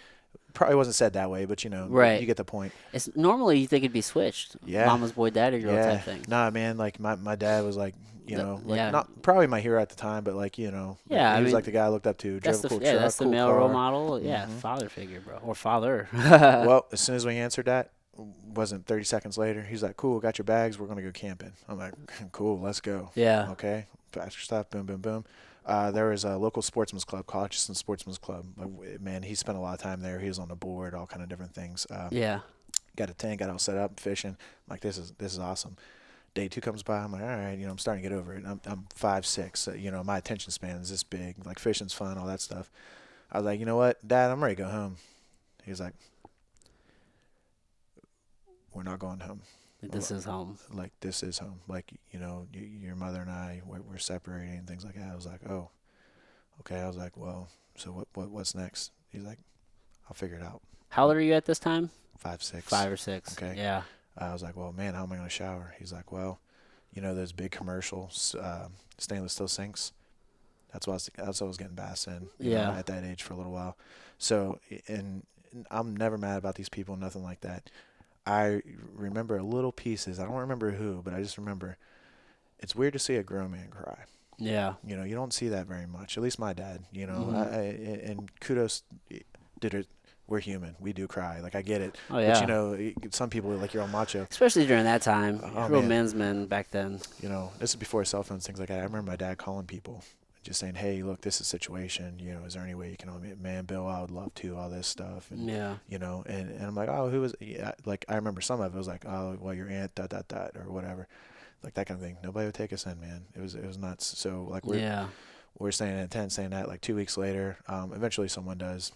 Probably wasn't said that way, but you Right. get the point. It's normally you think it'd be switched. Yeah, Mama's boy, daddy girl yeah. type thing. Nah, man. Like my dad was like, like Yeah. not probably my hero at the time, but like Yeah, I he was mean, like the guy I looked up to. that's Drove a cool truck, that's the cool male role car. model. Yeah, hmm father figure, bro, or father. Well, as soon as we answered that, wasn't 30 seconds later, he's like, "Cool, got your bags. We're gonna go camping." I'm like, "Cool, let's go." Yeah. Okay, pack your stuff. Boom, boom, boom. There was a local sportsman's club, Colchester Sportsman's Club. Man, he spent a lot of time there. He was on the board, all kind of different things. Yeah. Got a tent, got all set up, fishing. I'm like, this is awesome. Day two comes by. I'm like, all right, I'm starting to get over it. I'm 5'6". My attention span is this big. Like fishing's fun, all that stuff. I was like, you know what, Dad, I'm ready to go home. He was like, we're not going home. This is home. Like this is home. Like your mother and I, we're separating and things like that. I was like, oh, okay. I was like, well, so what's next? He's like, I'll figure it out. How old are you at this time? 5'6". 5 or 6. Okay. Yeah. I was like, well, man, how am I going to shower? He's like, well, those big commercials, stainless steel sinks. That's what I was getting baths in. Yeah. At that age for a little while. So, and I'm never mad about these people, nothing like that. I remember little pieces. I don't remember who, but I just remember it's weird to see a grown man cry. Yeah. You don't see that very much. At least my dad. Mhm. And kudos, did it. We're human. We do cry. Like I get it. Oh yeah. But some people like you're all macho. Especially during that time. Oh, Real man. men's men back then. This is before cell phones, things like that. I remember my dad calling people, just saying, "Hey, look, this is a situation. Is there any way you can help me? Man, Bill, I would love to. All this stuff." And Yeah. and I'm like, "Oh, who was?" Yeah, like I remember some of it was like, "Oh, well, your aunt, or whatever." Like that kind of thing. Nobody would take us in, man. It was nuts. So like we're staying in a tent, saying that like 2 weeks later, eventually someone does.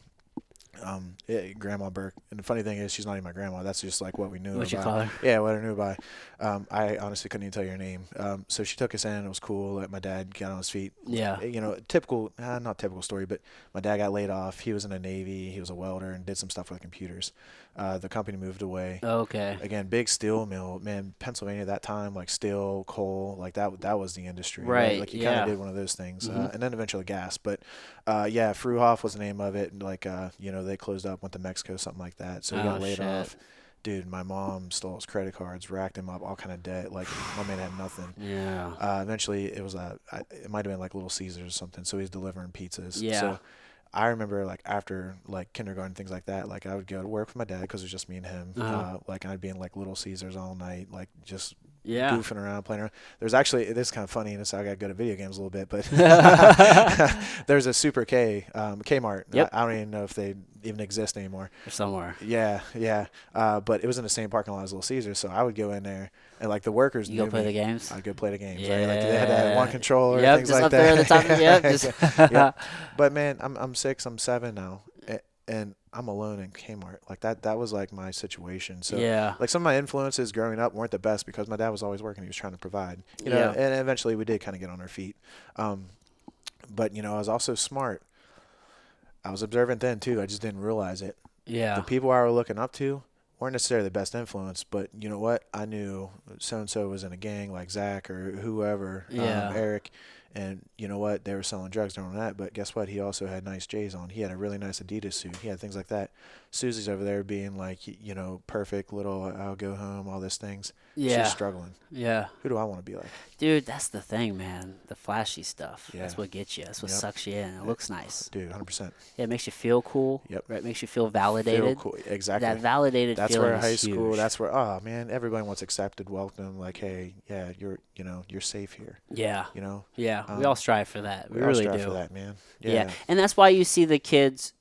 Grandma Burke, and the funny thing is, she's not even my grandma. That's just like what we knew. What you about. call her? Yeah, what I knew by. I honestly couldn't even tell you her name. So she took us in. It was cool. Let my dad get on his feet. Yeah. Typical, not typical story, but my dad got laid off. He was in the Navy. He was a welder and did some stuff with computers. The company moved away. Okay. Again, big steel mill, man. Pennsylvania at that time, like steel, coal, like that was the industry. Right, Like you kind yeah. of did one of those things, Mhm. and then eventually gas. But yeah, Fruhoff was the name of it. And like they closed up, went to Mexico, something like that. So he got laid shit. off. Dude, my mom stole his credit cards, racked him up, all kind of debt. Like my man had nothing. Yeah. Eventually, it was it might have been like Little Caesars or something. So he's delivering pizzas. Yeah. So I remember like after like kindergarten, things like that. Like I would go to work with my dad because it was just me and him. Like I'd be in like Little Caesars all night, like just Yeah. goofing around, playing around. There's actually, this is kind of funny, and this I got good at video games a little bit, but there's a Super K, Kmart. Yep. I don't even know if they even exist anymore. Somewhere. Yeah. But it was in the same parking lot as Little Caesars, so I would go in there, and like the workers You go knew play me. the games? I'd go play the games. Yeah. Right? Like they had that one controller, Yep, things just like up that. there at the top of yep. Just Yep. But man, I'm 6, I'm 7 now, and I'm alone in Kmart. Like that was like my situation. So Yeah. like some of my influences growing up weren't the best because my dad was always working. He was trying to provide, Yeah. and eventually we did kind of get on our feet. But I was also smart. I was observant then too. I just didn't realize it. Yeah. The people I were looking up to weren't necessarily the best influence, but you know what? I knew so-and-so was in a gang like Zach or whoever, Yeah. Eric, and you know what? They were selling drugs during that, but guess what? He also had nice J's on. He had a really nice Adidas suit. He had things like that. Susie's over there being like, perfect little, I'll go home, all these things. Yeah. She's struggling. Yeah. Who do I want to be like? Dude, that's the thing, man. The flashy stuff. Yeah. That's what gets you. That's what Yep. sucks you in. It looks nice. Dude, 100%. Yeah, it makes you feel cool. Yep. Right? It makes you feel validated. Feel cool. Exactly. That validated That's feeling where is high school. huge. That's where. Oh man, everybody wants accepted, welcome. Like, hey, yeah, you're safe here. Yeah. Yeah. We Um, all strive for that. We all really strive do. for that, man. Yeah. And that's why you see the kids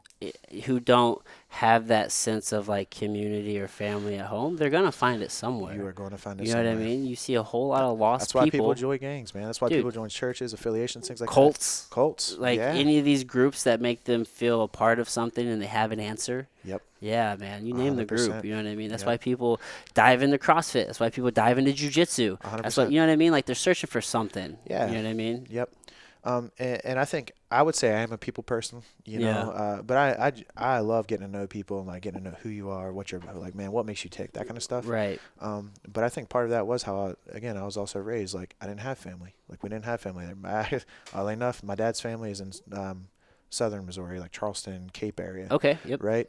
who don't have that sense of like community or family at home. They're gonna find it somewhere. You are going to find it. You know what I somewhere. mean? You see a whole lot of lost That's why people people. join gangs, man. That's why Dude. people join churches, affiliations, things like Cults. that. Cults. Like yeah. any of these groups that make them feel a part of something and they have an answer. Yep. Yeah, man. You name the group. 100%. You know what I mean? That's Yep. why people dive into CrossFit. That's why people dive into jiu-jitsu. That's what, 100%. you know what I mean? Like they're searching for something. Yeah. You know what I mean? Yep. And I think I would say I am a people person, you Yeah. know, but I love getting to know people and like getting to know who you are, what you're like, man, what makes you tick, that kind of stuff. Right. But I think part of that was how, again, I was also raised like I didn't have family, like we didn't have family there. Oddly enough, my dad's family is in southern Missouri, like Charleston, Cape area, Okay. Yep. right?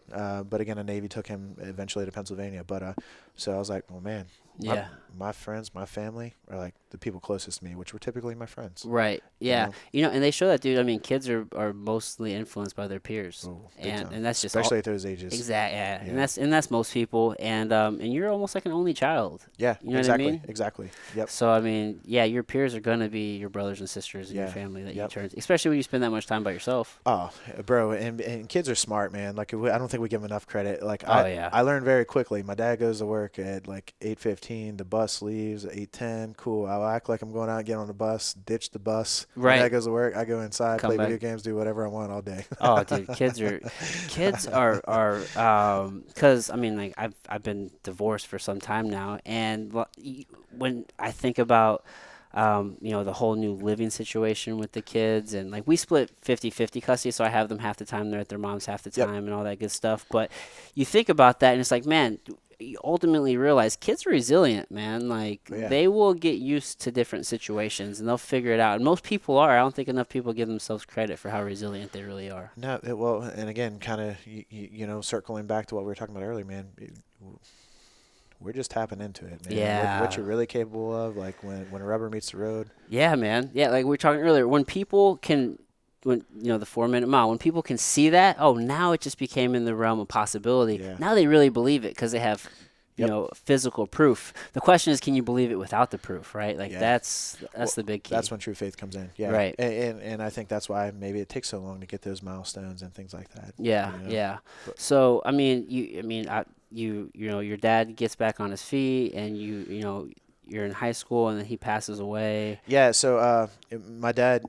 But again, the Navy took him eventually to Pennsylvania. But so I was like, well, man, my Yeah. my friends, my family are like the people closest to me, which were typically my friends, Right. you Yeah. know. And they show that, dude. I mean, kids are mostly influenced by their peers, Oh, big and time. and that's just all. Especially at those ages. Exact. Yeah. And Yeah. that's most people, and you're almost like an only child. Yeah, You know what I exactly. mean? Exactly. Yep. So I mean, yeah, your peers are gonna be your brothers and sisters in your Yeah. family that you Yep. turn, especially when you spend that much time by yourself. Oh, bro, and kids are smart, man. Like I don't think we give them enough credit. Like Oh I yeah. I learned very quickly. My dad goes to work at like 8:15. The bus leaves at 8:10. Cool. I'll act like I'm going out, get on the bus, ditch the bus. My dad Right. goes to work. I go inside, Come play back. video games, do whatever I want all day. Oh, dude, kids are because I mean, like I've been divorced for some time now, and when I think about the whole new living situation with the kids, and like we split 50-50 custody, so I have them half the time, they're at their mom's half the Yep. time, and all that good stuff. But you think about that, and it's like, man, you ultimately realize kids are resilient, man. Like Yeah. they will get used to different situations, and they'll figure it out. And most people are. I don't think enough people give themselves credit for how resilient they really are. No, well, and again, kind of circling back to what we were talking about earlier, man. We're just tapping into it, man. What Yeah. you're really capable of, like when rubber meets the road. Yeah, man. Yeah, like we were talking earlier, when the 4 minute mile, when people can see that, oh, now it just became in the realm of possibility. Yeah. Now they really believe it because they have, Yep. physical proof. The question is, can you believe it without the proof, right? Like Yeah. that's Well, the big key. That's when true faith comes in. Yeah. Right. And I think that's why maybe it takes so long to get those milestones and things like that. Yeah, you know? yeah. But- So I mean, your dad gets back on his feet, and you're in high school, and then he passes away. Yeah. So my dad.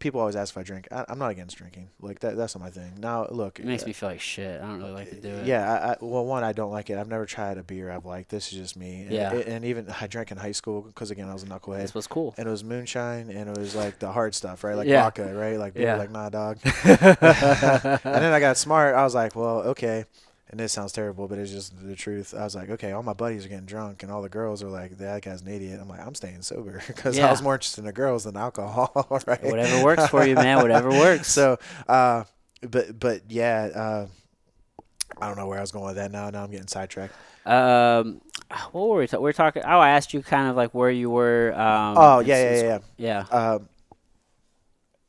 People always ask if I drink. I'm not against drinking. Like that's not my thing. Now, look. It makes me feel like shit. I don't really like to do it. Yeah. Well, one, I don't like it. I've never tried a beer I've liked. This is just me. Yeah. And even I drank in high school because again I was a knucklehead. This was cool. And it was moonshine, and it was like the hard stuff, right? Like Yeah. vodka, right? Like beer, Yeah. like nah, dog. And then I got smart. I was like, well, okay. And this sounds terrible, but it's just the truth. I was like, okay, all my buddies are getting drunk, and all the girls are like, that guy's an idiot. I'm like, I'm staying sober because I Yeah. was more interested in the girls than alcohol, right? Whatever works for you, man. Whatever works. So, but yeah, I don't know where I was going with that now. Now I'm getting sidetracked. What were we talking? We are talking. Oh, I asked you kind of like where you were. Oh, yeah. Yeah.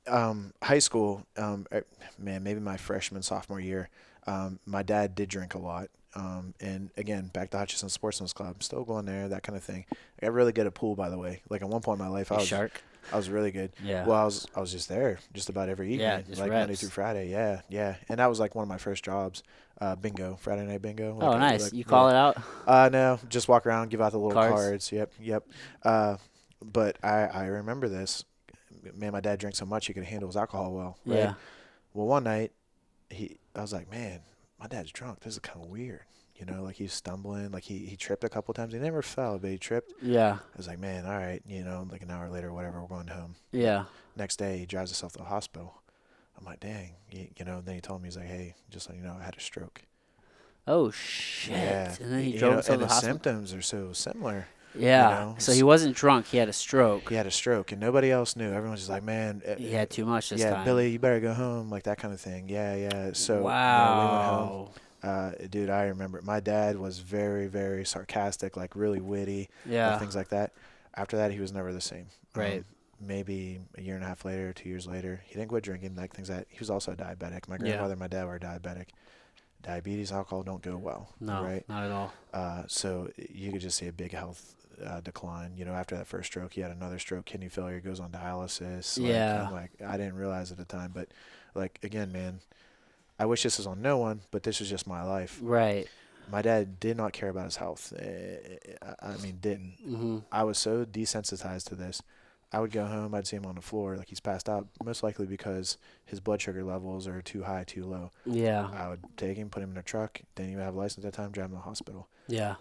High school, man, maybe my freshman, sophomore year, my dad did drink a lot. And again, back to Hutchinson Sportsman's Club, still going there, that kind of thing. I got really good at pool, by the way. Like at one point in my life, A shark. I was really good. Yeah. Well, I was just there just about every evening, Yeah, just like Monday reps. through Friday. Yeah, yeah. And that was like one of my first jobs. Bingo, Friday night bingo. Oh, Like, nice. like, You call it out. No, just walk around, give out the little Cards? cards. Yep. But I remember this. Man, my dad drank so much he could handle his alcohol well. Right? Yeah. Well, one night, I was like, man, my dad's drunk. This is kind of weird. Like he's stumbling. Like he tripped a couple times. He never fell, but he tripped. Yeah. I was like, man, all right. Like an hour later or whatever, we're going home. Yeah. Next day, he drives himself to the hospital. I'm like, dang. Then he told me, he's like, hey, just so you know, I had a stroke. Oh shit. Yeah. And then he drove himself and to the the hospital. symptoms are so similar. Yeah. So he wasn't drunk. He had a stroke. He had a stroke, and nobody else knew. Everyone's just like, man. He had too much this yeah, time. Billy, you better go home, like that kind of thing. Yeah. So Wow. we went home. Dude, I remember my dad was very, very sarcastic, like really witty, Yeah. like things like that. After that, he was never the same. Right. Maybe a year and a half later, 2 years later, he didn't quit drinking, like things that he was also a diabetic. My grandmother and my dad were diabetic. Diabetes, alcohol don't go well. No, right? not at all. So you could just see a big health decline. After that first stroke, he had another stroke, kidney failure, goes on dialysis. Yeah. I'm like, I didn't realize at the time, but like again, man, I wish this was on no one, but this was just my life. Right. My dad did not care about his health. I mean, didn't. Mm-hmm. I was so desensitized to this. I would go home, I'd see him on the floor, like he's passed out, most likely because his blood sugar levels are too high, too low. Yeah. I would take him, put him in a truck, didn't even have a license at that time, drive him to the hospital. Yeah.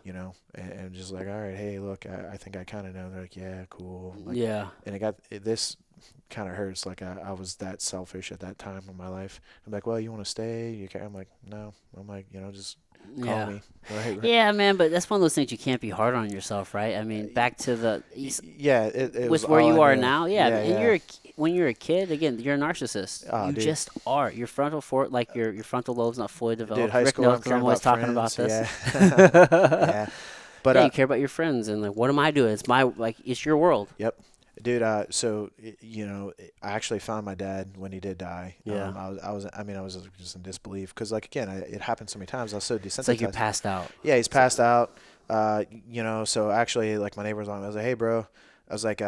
And just like, all right, hey, look, I think I kind of know. They're like, yeah, cool. Like, Yeah. And it got this. kind of hurts. Like I was that selfish at that time in my life. I'm like, well, you want to stay? You can. I'm like, no. I'm like, just call Yeah. me. Right. Right. Yeah, man, but that's one of those things you can't be hard on yourself, right? I mean, back to Yeah, it was with where all I you are knew. now. Yeah, Yeah, and yeah. when you're a kid, again, you're a narcissist. Oh, You dude. just are. Your like your frontal lobe's not fully Dude, developed. high Rick school, knows I'm because caring I'm always about talking about friends. this. Yeah. Yeah. But Yeah, you care about your friends and like, what am I doing? It's my like, it's your world. yep. Dude, so I actually found my dad when he did die. Yeah. I was just in disbelief because, like, again, it happened so many times. I was so It's like you're desensitized. passed out. Yeah, he's passed out. So actually, like, my neighbors on, I was like, hey, bro, I was like,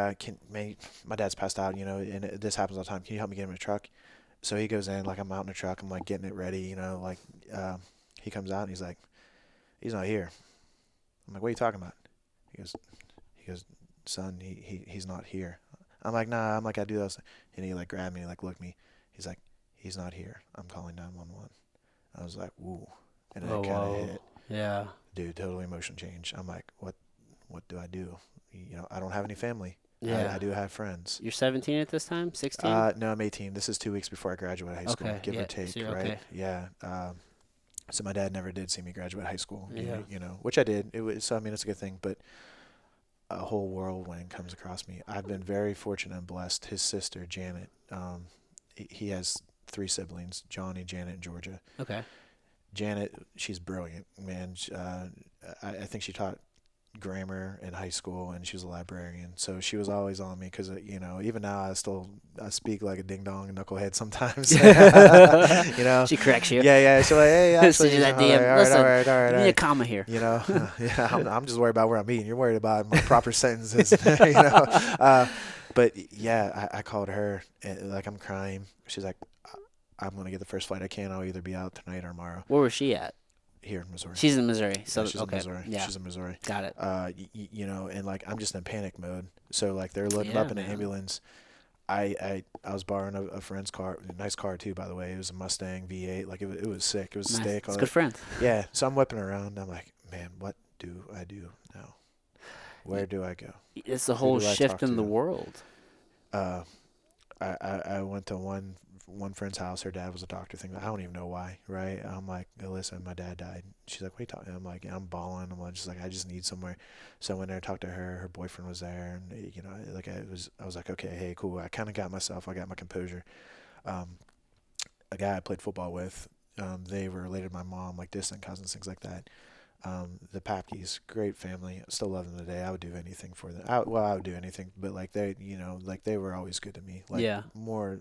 my dad's passed out, and this happens all the time. Can you help me get him in a truck? So he goes in, like, I'm out in the truck. I'm like getting it ready, like, he comes out and he's like, he's not here. I'm like, what are you talking about? He goes, he goes, son, he's not here. I'm like, nah. I'm like, I do those. And he like grabbed me, like looked at me. He's like, he's not here. I'm calling 911. I was like, woo. And then Oh, it kind of whoa. hit. Yeah. Dude, total emotion change. I'm like, what do I do? I don't have any family. Yeah. I do have friends. You're 17 at this time? 16? No, I'm 18. This is 2 weeks before I graduate high school, Okay. give Yeah. or take, So you're right? okay. Yeah. So my dad never did see me graduate high school. Yeah. Which I did. It was, so I mean, it's a good thing, but a whole whirlwind comes across me. I've been very fortunate and blessed. His sister, Janet, he has 3 siblings, Johnny, Janet, and Georgia. Okay. Janet, she's brilliant, man. I think she taught grammar in high school, and she was a librarian. So she was always on me because, even now I speak like a ding dong knucklehead sometimes. She corrects you. Yeah, yeah. She's like, hey, actually, Send you that all DM. right, all right, Listen, all right, all right, you all need a right. comma here. Yeah, I'm just worried about where I'm eating. You're worried about my proper sentences, But yeah, I called her, and, like, I'm crying. She's like, I'm gonna get the first flight I can. I'll either be out tonight or tomorrow. Where was she at? Here in Missouri. She's in Missouri. So Yeah, she's okay. in Missouri. Yeah. She's in Missouri. Got it. And like I'm just in panic mode. So like they're loading Yeah, up in an man. ambulance. I was borrowing a friend's car, a nice car too, by the way. It was a Mustang V8. Like it was sick. It was a Nice. steak. It's a good friend. Yeah. So I'm whipping around. I'm like, man, what do I do now? Where do I go? It's the whole do I shift talk in the to? world. I went to one friend's house. Her dad was a doctor. Thing. I don't even know why. Right? I'm like, hey, listen, my dad died. She's like, what are you talking? I'm like, I'm bawling. I'm just like, I just need somewhere. So I went there and talked to her. Her boyfriend was there, and like I was like, okay, hey, cool. I kind of got myself. I got my composure. A guy I played football with. They were related to my mom, like distant cousins, things like that. The Papkes, great family. Still love them today. I would do anything for them. I would do anything, but like they were always good to me. Like Yeah. more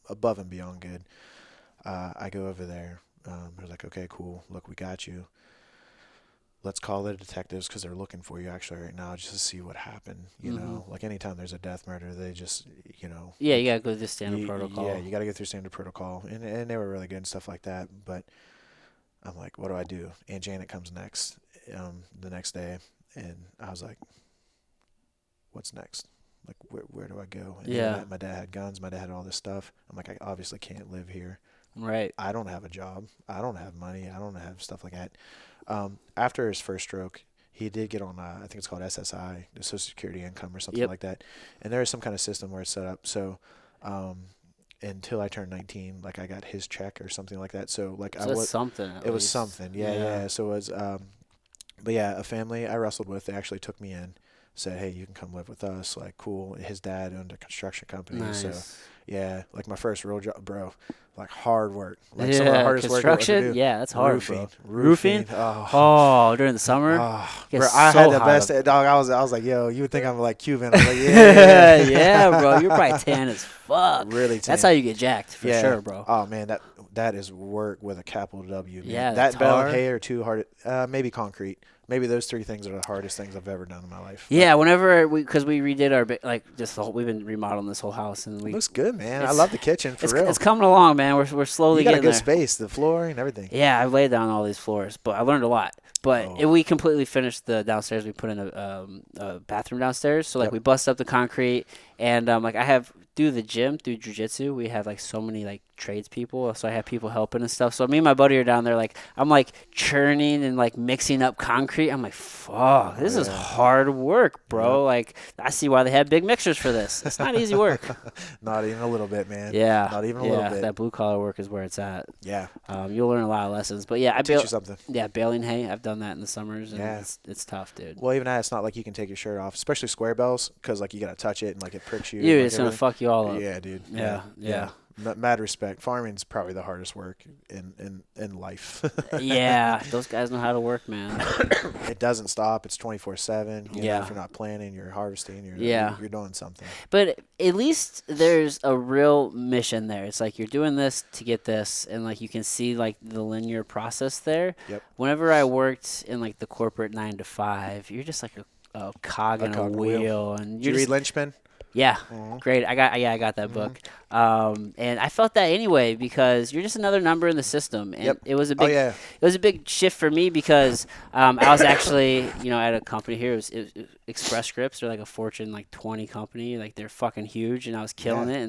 above and beyond good. I go over there. They're like, okay, cool. Look, we got you. Let's call the detectives because they're looking for you actually right now just to see what happened. Like anytime there's a death murder, they just, Yeah, you gotta go through standard you- protocol. Yeah, you got to go through standard protocol, and they were really good and stuff like that. But I'm like, what do I do? And Janet comes next, the next day, and I was like, what's next? Like, where do I go? And Yeah. my dad had guns. My dad had all this stuff. I'm like, I obviously can't live here. Right. I don't have a job. I don't have money. I don't have stuff like that. After his first stroke, he did get on, I think it's called SSI, the Social Security income or something Yep. like that. And there is some kind of system where it's set up. So until I turned 19, like I got his check or something like that. So like So I that's was, something. At it was least. something. Yeah. So it was, but yeah, a family I wrestled with, they actually took me in, said, hey, you can come live with us. Like, cool. His dad owned a construction company. Nice. So yeah, like my first real job, bro, like hard work. Like some of the Yeah, hardest work I've ever construction. do. Yeah, that's hard, Roofing. bro. Roofing. Oh. Oh, during the summer. Bro, Gets I so had the hot best up. dog. I was like, yo, you would think I'm like Cuban. I was like, yeah, Yeah, bro. You're probably tan as fuck. really. That's tan. how you get jacked for Yeah. sure, bro. Oh man, that is work with a capital W. Man. Yeah, that the bale tar. and hay are too hard. Maybe concrete. Maybe those 3 things are the hardest things I've ever done in my life. Yeah, whenever because we redid our we've been remodeling this whole house and It we looks good, man. I it's- love the kitchen for it's real. it's coming along, man. We're slowly You got a getting good there. space, the flooring, everything. Yeah, I laid down all these floors, but I learned a lot. But Oh. we completely finished the downstairs. We put in a bathroom downstairs, so like Yep. we busted up the concrete, and like I have through the gym through jujitsu, we have like so many like tradespeople, so I have people helping and stuff. So me and my buddy are down there, like I'm like churning and like mixing up concrete. I'm like, fuck, this is hard work, bro. Yep. Like I see why they have big mixers for this. It's not easy work. Not even a little bit, man. Yeah, Not even a little bit. That blue collar work is where it's at. Yeah. You'll learn a lot of lessons. But yeah, Teach you something. Yeah, baling hay. I've done that in the summers, and Yeah. it's tough, dude. Well, even that, it's not like you can take your shirt off, especially square bells, because like you gotta touch it and like it pricks you. Dude, like, it's gonna fuck you all up. Yeah, dude. Yeah. Mad respect. Farming's probably the hardest work in life. Yeah, those guys know how to work, man. It doesn't stop. It's 24/7. You know, Yeah. if you're not planting, you're harvesting. Yeah. You're doing something. But at least there's a real mission there. It's like you're doing this to get this, and like you can see like the linear process there. Yep. Whenever I worked in like the corporate 9 to 5, you're just like a cog in a wheel, and Did you're you just, read Lynchpin? yeah, Mhm. great. I got that book. And I felt that anyway because you're just another number in the system, and Yep. it was a Oh big yeah. it was a big shift for me because I was actually, at a company here. It was Express Scripts. They're like a Fortune like 20 company. Like they're fucking huge, and I was killing it.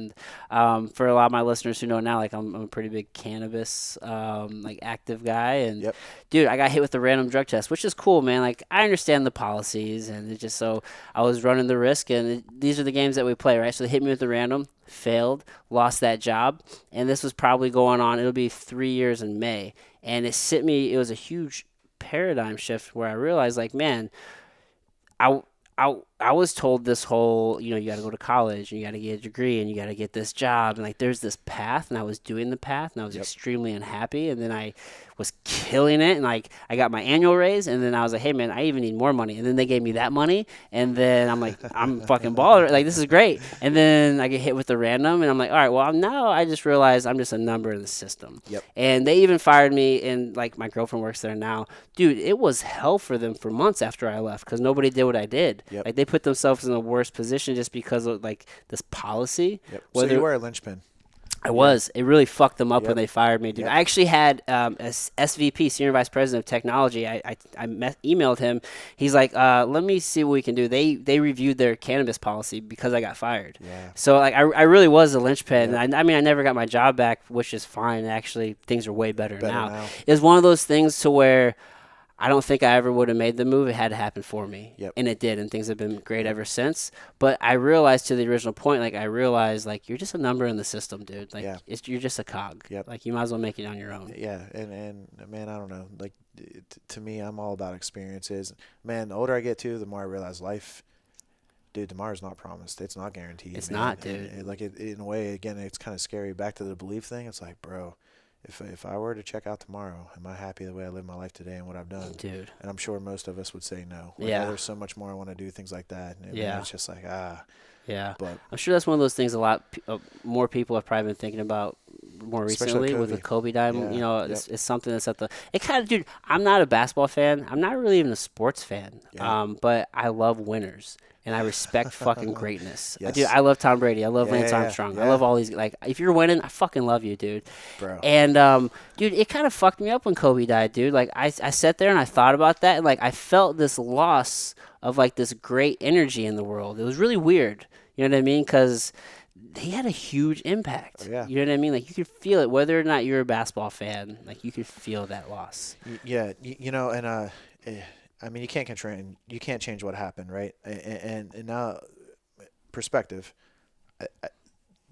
And for a lot of my listeners who know now, like I'm a pretty big cannabis like active guy. And Yep. dude, I got hit with the random drug test, which is cool, man. Like I understand the policies, and it's just so I was running the risk. And these are the games that we play, right? So they hit me with the random. Failed, lost that job, and this was probably going on. It'll be 3 years in May, and it was a huge paradigm shift where I realized, like, man, I I was told this whole, you got to go to college and you got to get a degree and you got to get this job, and like there's this path, and I was doing the path, and I was extremely unhappy, and then I was killing it, and like I got my annual raise, and then I was like, hey man, I even need more money, and then they gave me that money, and then I'm like, I'm fucking baller, like this is great, and then I get hit with the random, and I'm like, all right, well now I just realized I'm just a number in the system. Yep. And they even fired me, and like my girlfriend works there now, dude. It was hell for them for months after I left because nobody did what I did. Yep. Like they put themselves in a worse position just because of like this policy. Yep. So you were a linchpin. I was. It really fucked them up Yep. when they fired me, dude. Yep. I actually had SVP, Senior Vice President of Technology. I emailed him. He's like, let me see what we can do. They reviewed their cannabis policy because I got fired. Yeah. So like I really was a linchpin. Yep. I mean, I never got my job back, which is fine. Actually, things are way better now. now. It was one of those things to where I don't think I ever would have made the move. It had to happen for me. Yep. And it did, and things have been great ever since. But I realized, to the original point, like I realized like you're just a number in the system, dude. Like you're just a cog. Yep. Like you might as well make it on your own. Yeah, and man, I don't know. Like to me, I'm all about experiences. Man, the older I get to, the more I realize life. Dude, tomorrow's not promised. It's not guaranteed. It's man. not, dude. And like in a way, again, it's kind of scary. Back to the belief thing. It's like, bro, if I were to check out tomorrow, am I happy the way I live my life today and what I've done? Dude. And I'm sure most of us would say no. Like, Yeah. There's so much more I want to do, things like that. And Yeah. it's just like Yeah. But I'm sure that's one of those things a lot more people have probably been thinking about more Especially recently with the Kobe Diamond. Yeah. It's something that's it kind of, dude, I'm not a basketball fan. I'm not really even a sports fan. Yeah. But I love winners. And I respect fucking greatness. Yes. Dude, I love Tom Brady. I love Yeah, Lance yeah, Armstrong. yeah. I love all these. Like, if you're winning, I fucking love you, dude. bro. And, dude, it kind of fucked me up when Kobe died, dude. Like, I sat there and I thought about that, and, like, I felt this loss of, like, this great energy in the world. It was really weird. You know what I mean? Because he had a huge impact. Yeah. You know what I mean? Like, you could feel it. Whether or not you're a basketball fan, like, you could feel that loss. Yeah, and I mean, you can't control, you can't change what happened, right? And now, perspective,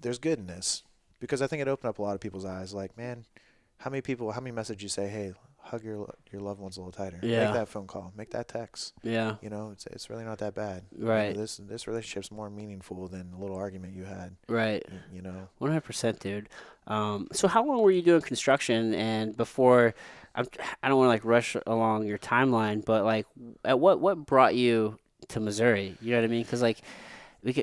there's good in this because I think it opened up a lot of people's eyes. Like, man, how many messages you say, hey, hug your loved ones a little tighter. Yeah. Make that phone call. Make that text. Yeah. It's really not that bad. Right. This relationship's more meaningful than the little argument you had. Right. 100%, dude. So how long were you doing construction? And before, I don't want to like rush along your timeline, but like, at what brought you to Missouri? You know what I mean? Because like, we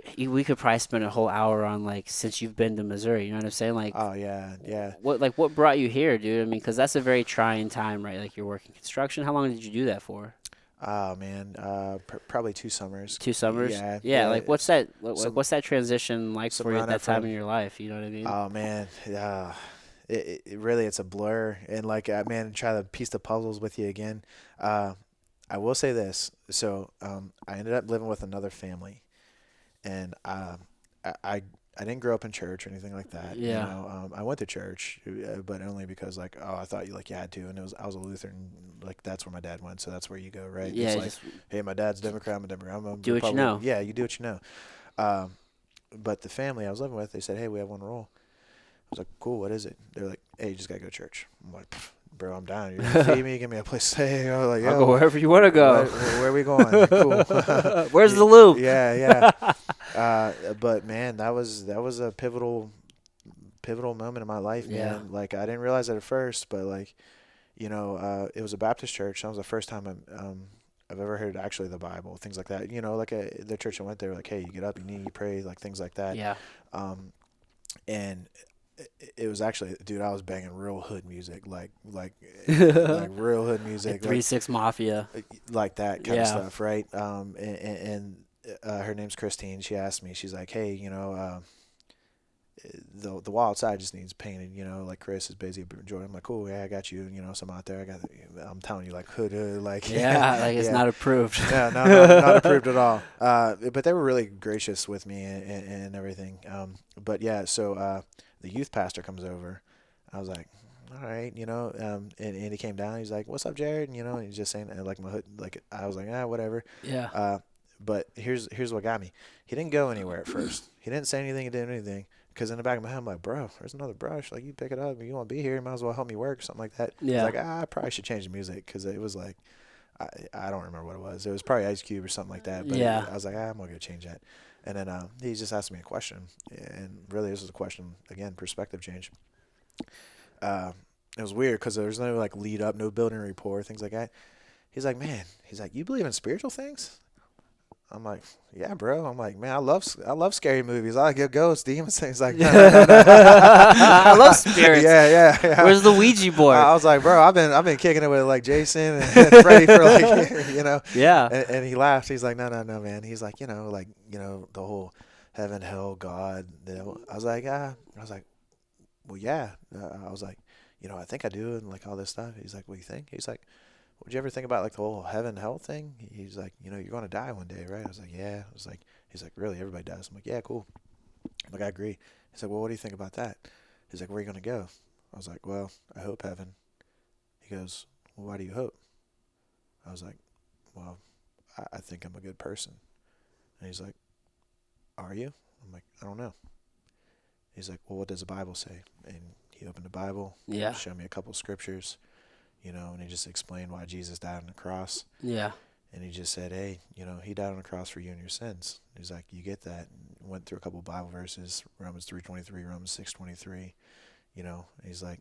could probably spend a whole hour on like since you've been to Missouri. You know what I'm saying? Like, oh yeah. What brought you here, dude? I mean, because that's a very trying time, right? Like you're working construction. How long did you do that for? Oh man, probably 2 summers. 2 summers. Yeah. Like what's that? What's that transition like for you at that time in your life? You know what I mean? Oh man, it really, it's a blur. And like, man, try to piece the puzzles with you again. I will say this. So I ended up living with another family, and I I didn't grow up in church or anything like that. You Yeah. know, I went to church, but only because like, oh, I thought you had to, and I was a Lutheran, like that's where my dad went, so that's where you go, right? Yeah, It's like, just hey, my dad's Democrat, I'm a Democrat, I'm a do what you Republican. know. Yeah, you do what you know. Um, but the family I was living with, they said, hey, we have one rule. I was like, cool, what is it? They're like, hey, you just gotta go to church. I'm like, bro, I'm down. You're gonna feed me, give me a place to stay. I was like, I'll yo, go wherever you want to go. where are we going? Cool. Where's the loop? Yeah, yeah. But man, that was a pivotal moment in my life, Yeah. man. Like I didn't realize it at first, but like, it was a Baptist church. That was the first time I've ever heard actually the Bible, things like that. Like the church I went there, like, hey, you get up, you kneel, you pray, like things like that. Yeah. And it was actually, dude, I was banging real hood music, like real hood music, 3-6 Mafia. like that kind of Yeah. stuff, right? And her name's Christine. She asked me, she's like, hey, the wall outside just needs painted, like Chris is busy enjoying. I'm like, cool, yeah, I got you, some out there. I'm telling you, like hood, like Yeah, like it's yeah. not approved. Yeah, no, not approved at all. But they were really gracious with me and everything. But yeah, so the youth pastor comes over. I was like, all right, and he came down. He's like, what's up, Jared? And, he's just saying like my hood, like I was like, whatever. Yeah. But here's what got me. He didn't go anywhere at first. He didn't say anything. He didn't do anything. Because in the back of my head, I'm like, bro, there's another brush. Like, you pick it up. If you want to be here, you might as well help me work, something like that. Yeah. He's like, I probably should change the music. Because it was like, I don't remember what it was. It was probably Ice Cube or something like that. But Yeah. I was like, I'm going to go change that. And then he just asked me a question. And really, this was a question, again, perspective change. It was weird because there was no, like, lead up, no building rapport, things like that. He's like, man, you believe in spiritual things? I'm like, yeah, bro. I'm like, man, I love scary movies. I like ghosts, demons, things like that. I love spirits. Yeah. Where's the Ouija board? I was like, bro, I've been kicking it with like Jason and Freddy for like, Yeah. And he laughed. He's like, no, man. He's like, the whole heaven, hell, God. I was like, well, yeah. I was like, I think I do, and like all this stuff. He's like, what do you think? He's like, would you ever think about like the whole heaven hell thing? He's like, you're going to die one day, right? I was like, yeah. He's like, really? Everybody does. I'm like, yeah, cool. I'm like, I agree. He's like, well, what do you think about that? He's like, where are you going to go? I was like, well, I hope heaven. He goes, well, why do you hope? I was like, well, I think I'm a good person. And he's like, are you? I'm like, I don't know. He's like, well, what does the Bible say? And he opened the Bible. Yeah. Showed me a couple scriptures. And he just explained why Jesus died on the cross. Yeah. And he just said, hey, he died on the cross for you and your sins. He's like, you get that. And went through a couple Bible verses, Romans 3:23, Romans 6:23. He's like,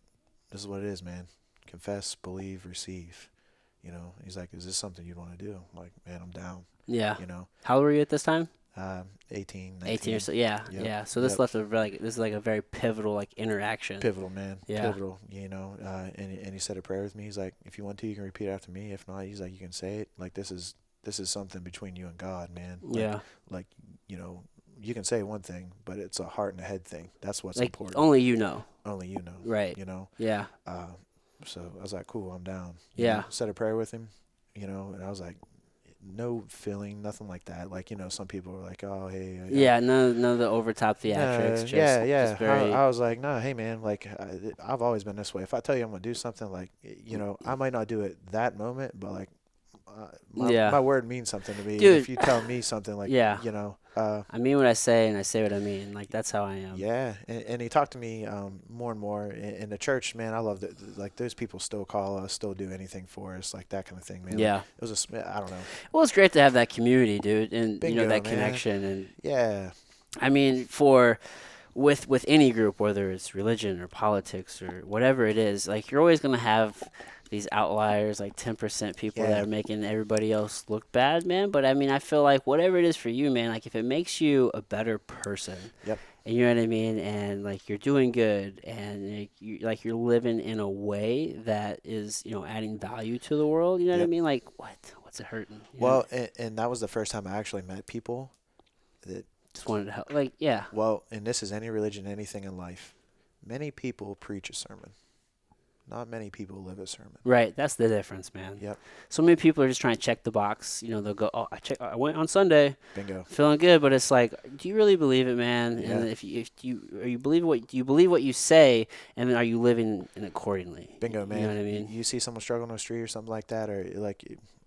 this is what it is, man. Confess, believe, receive. He's like, is this something you'd want to do? I'm like, man, I'm down. Yeah. How old were you at this time? 18, 19. 18 or so. Yeah. Yep. Yeah. So this left this is like a very pivotal like interaction. Pivotal, man. Yeah. Pivotal, and he said a prayer with me. He's like, if you want to, you can repeat after me. If not, he's like, you can say it. Like, this is something between you and God, man. Like, yeah. Like, you can say one thing, but it's a heart and a head thing. That's what's like important. only you know. Only you know. Right. Yeah. So I was like, cool, I'm down. Yeah. Said a prayer with him, and I was like, no feeling, nothing like that. Like, some people are like, oh, hey. Yeah, none of the overtop theatrics. Just very... I was like, nah, hey, man, like, I've always been this way. If I tell you I'm going to do something, like, I might not do it that moment, but, like, my word means something to me. Dude. If you tell me something, like, yeah. I mean what I say, and I say what I mean. Like, that's how I am. Yeah, and he talked to me more and more in the church. Man, I love that. Like, those people still call us, still do anything for us, like that kind of thing, man. Yeah. Like, it was I don't know. Well, it's great to have that community, dude, and Bingo, that man. connection. And yeah. I mean, with any group, whether it's religion or politics or whatever it is, like, you're always gonna have these outliers, like 10% people that are making everybody else look bad, man. But I mean, I feel like whatever it is for you, man, like if it makes you a better person, Yep. and you know what I mean, and like you're doing good, and you're living in a way that is, adding value to the world. You know what I mean? Like, what's it hurting? Well, and that was the first time I actually met people that just wanted to help. Like, yeah. Well, and this is any religion, anything in life. Many people preach a sermon. Not many people live a sermon. Right. That's the difference, man. Yep. So many people are just trying to check the box. You know, they'll go, "Oh, I went on Sunday, Bingo. feeling good," but it's like, do you really believe it, man? Yeah. And if you believe what you say, and then are you living in accordingly? Bingo, man. You know what I mean? You see someone struggling on the street or something like that, or like,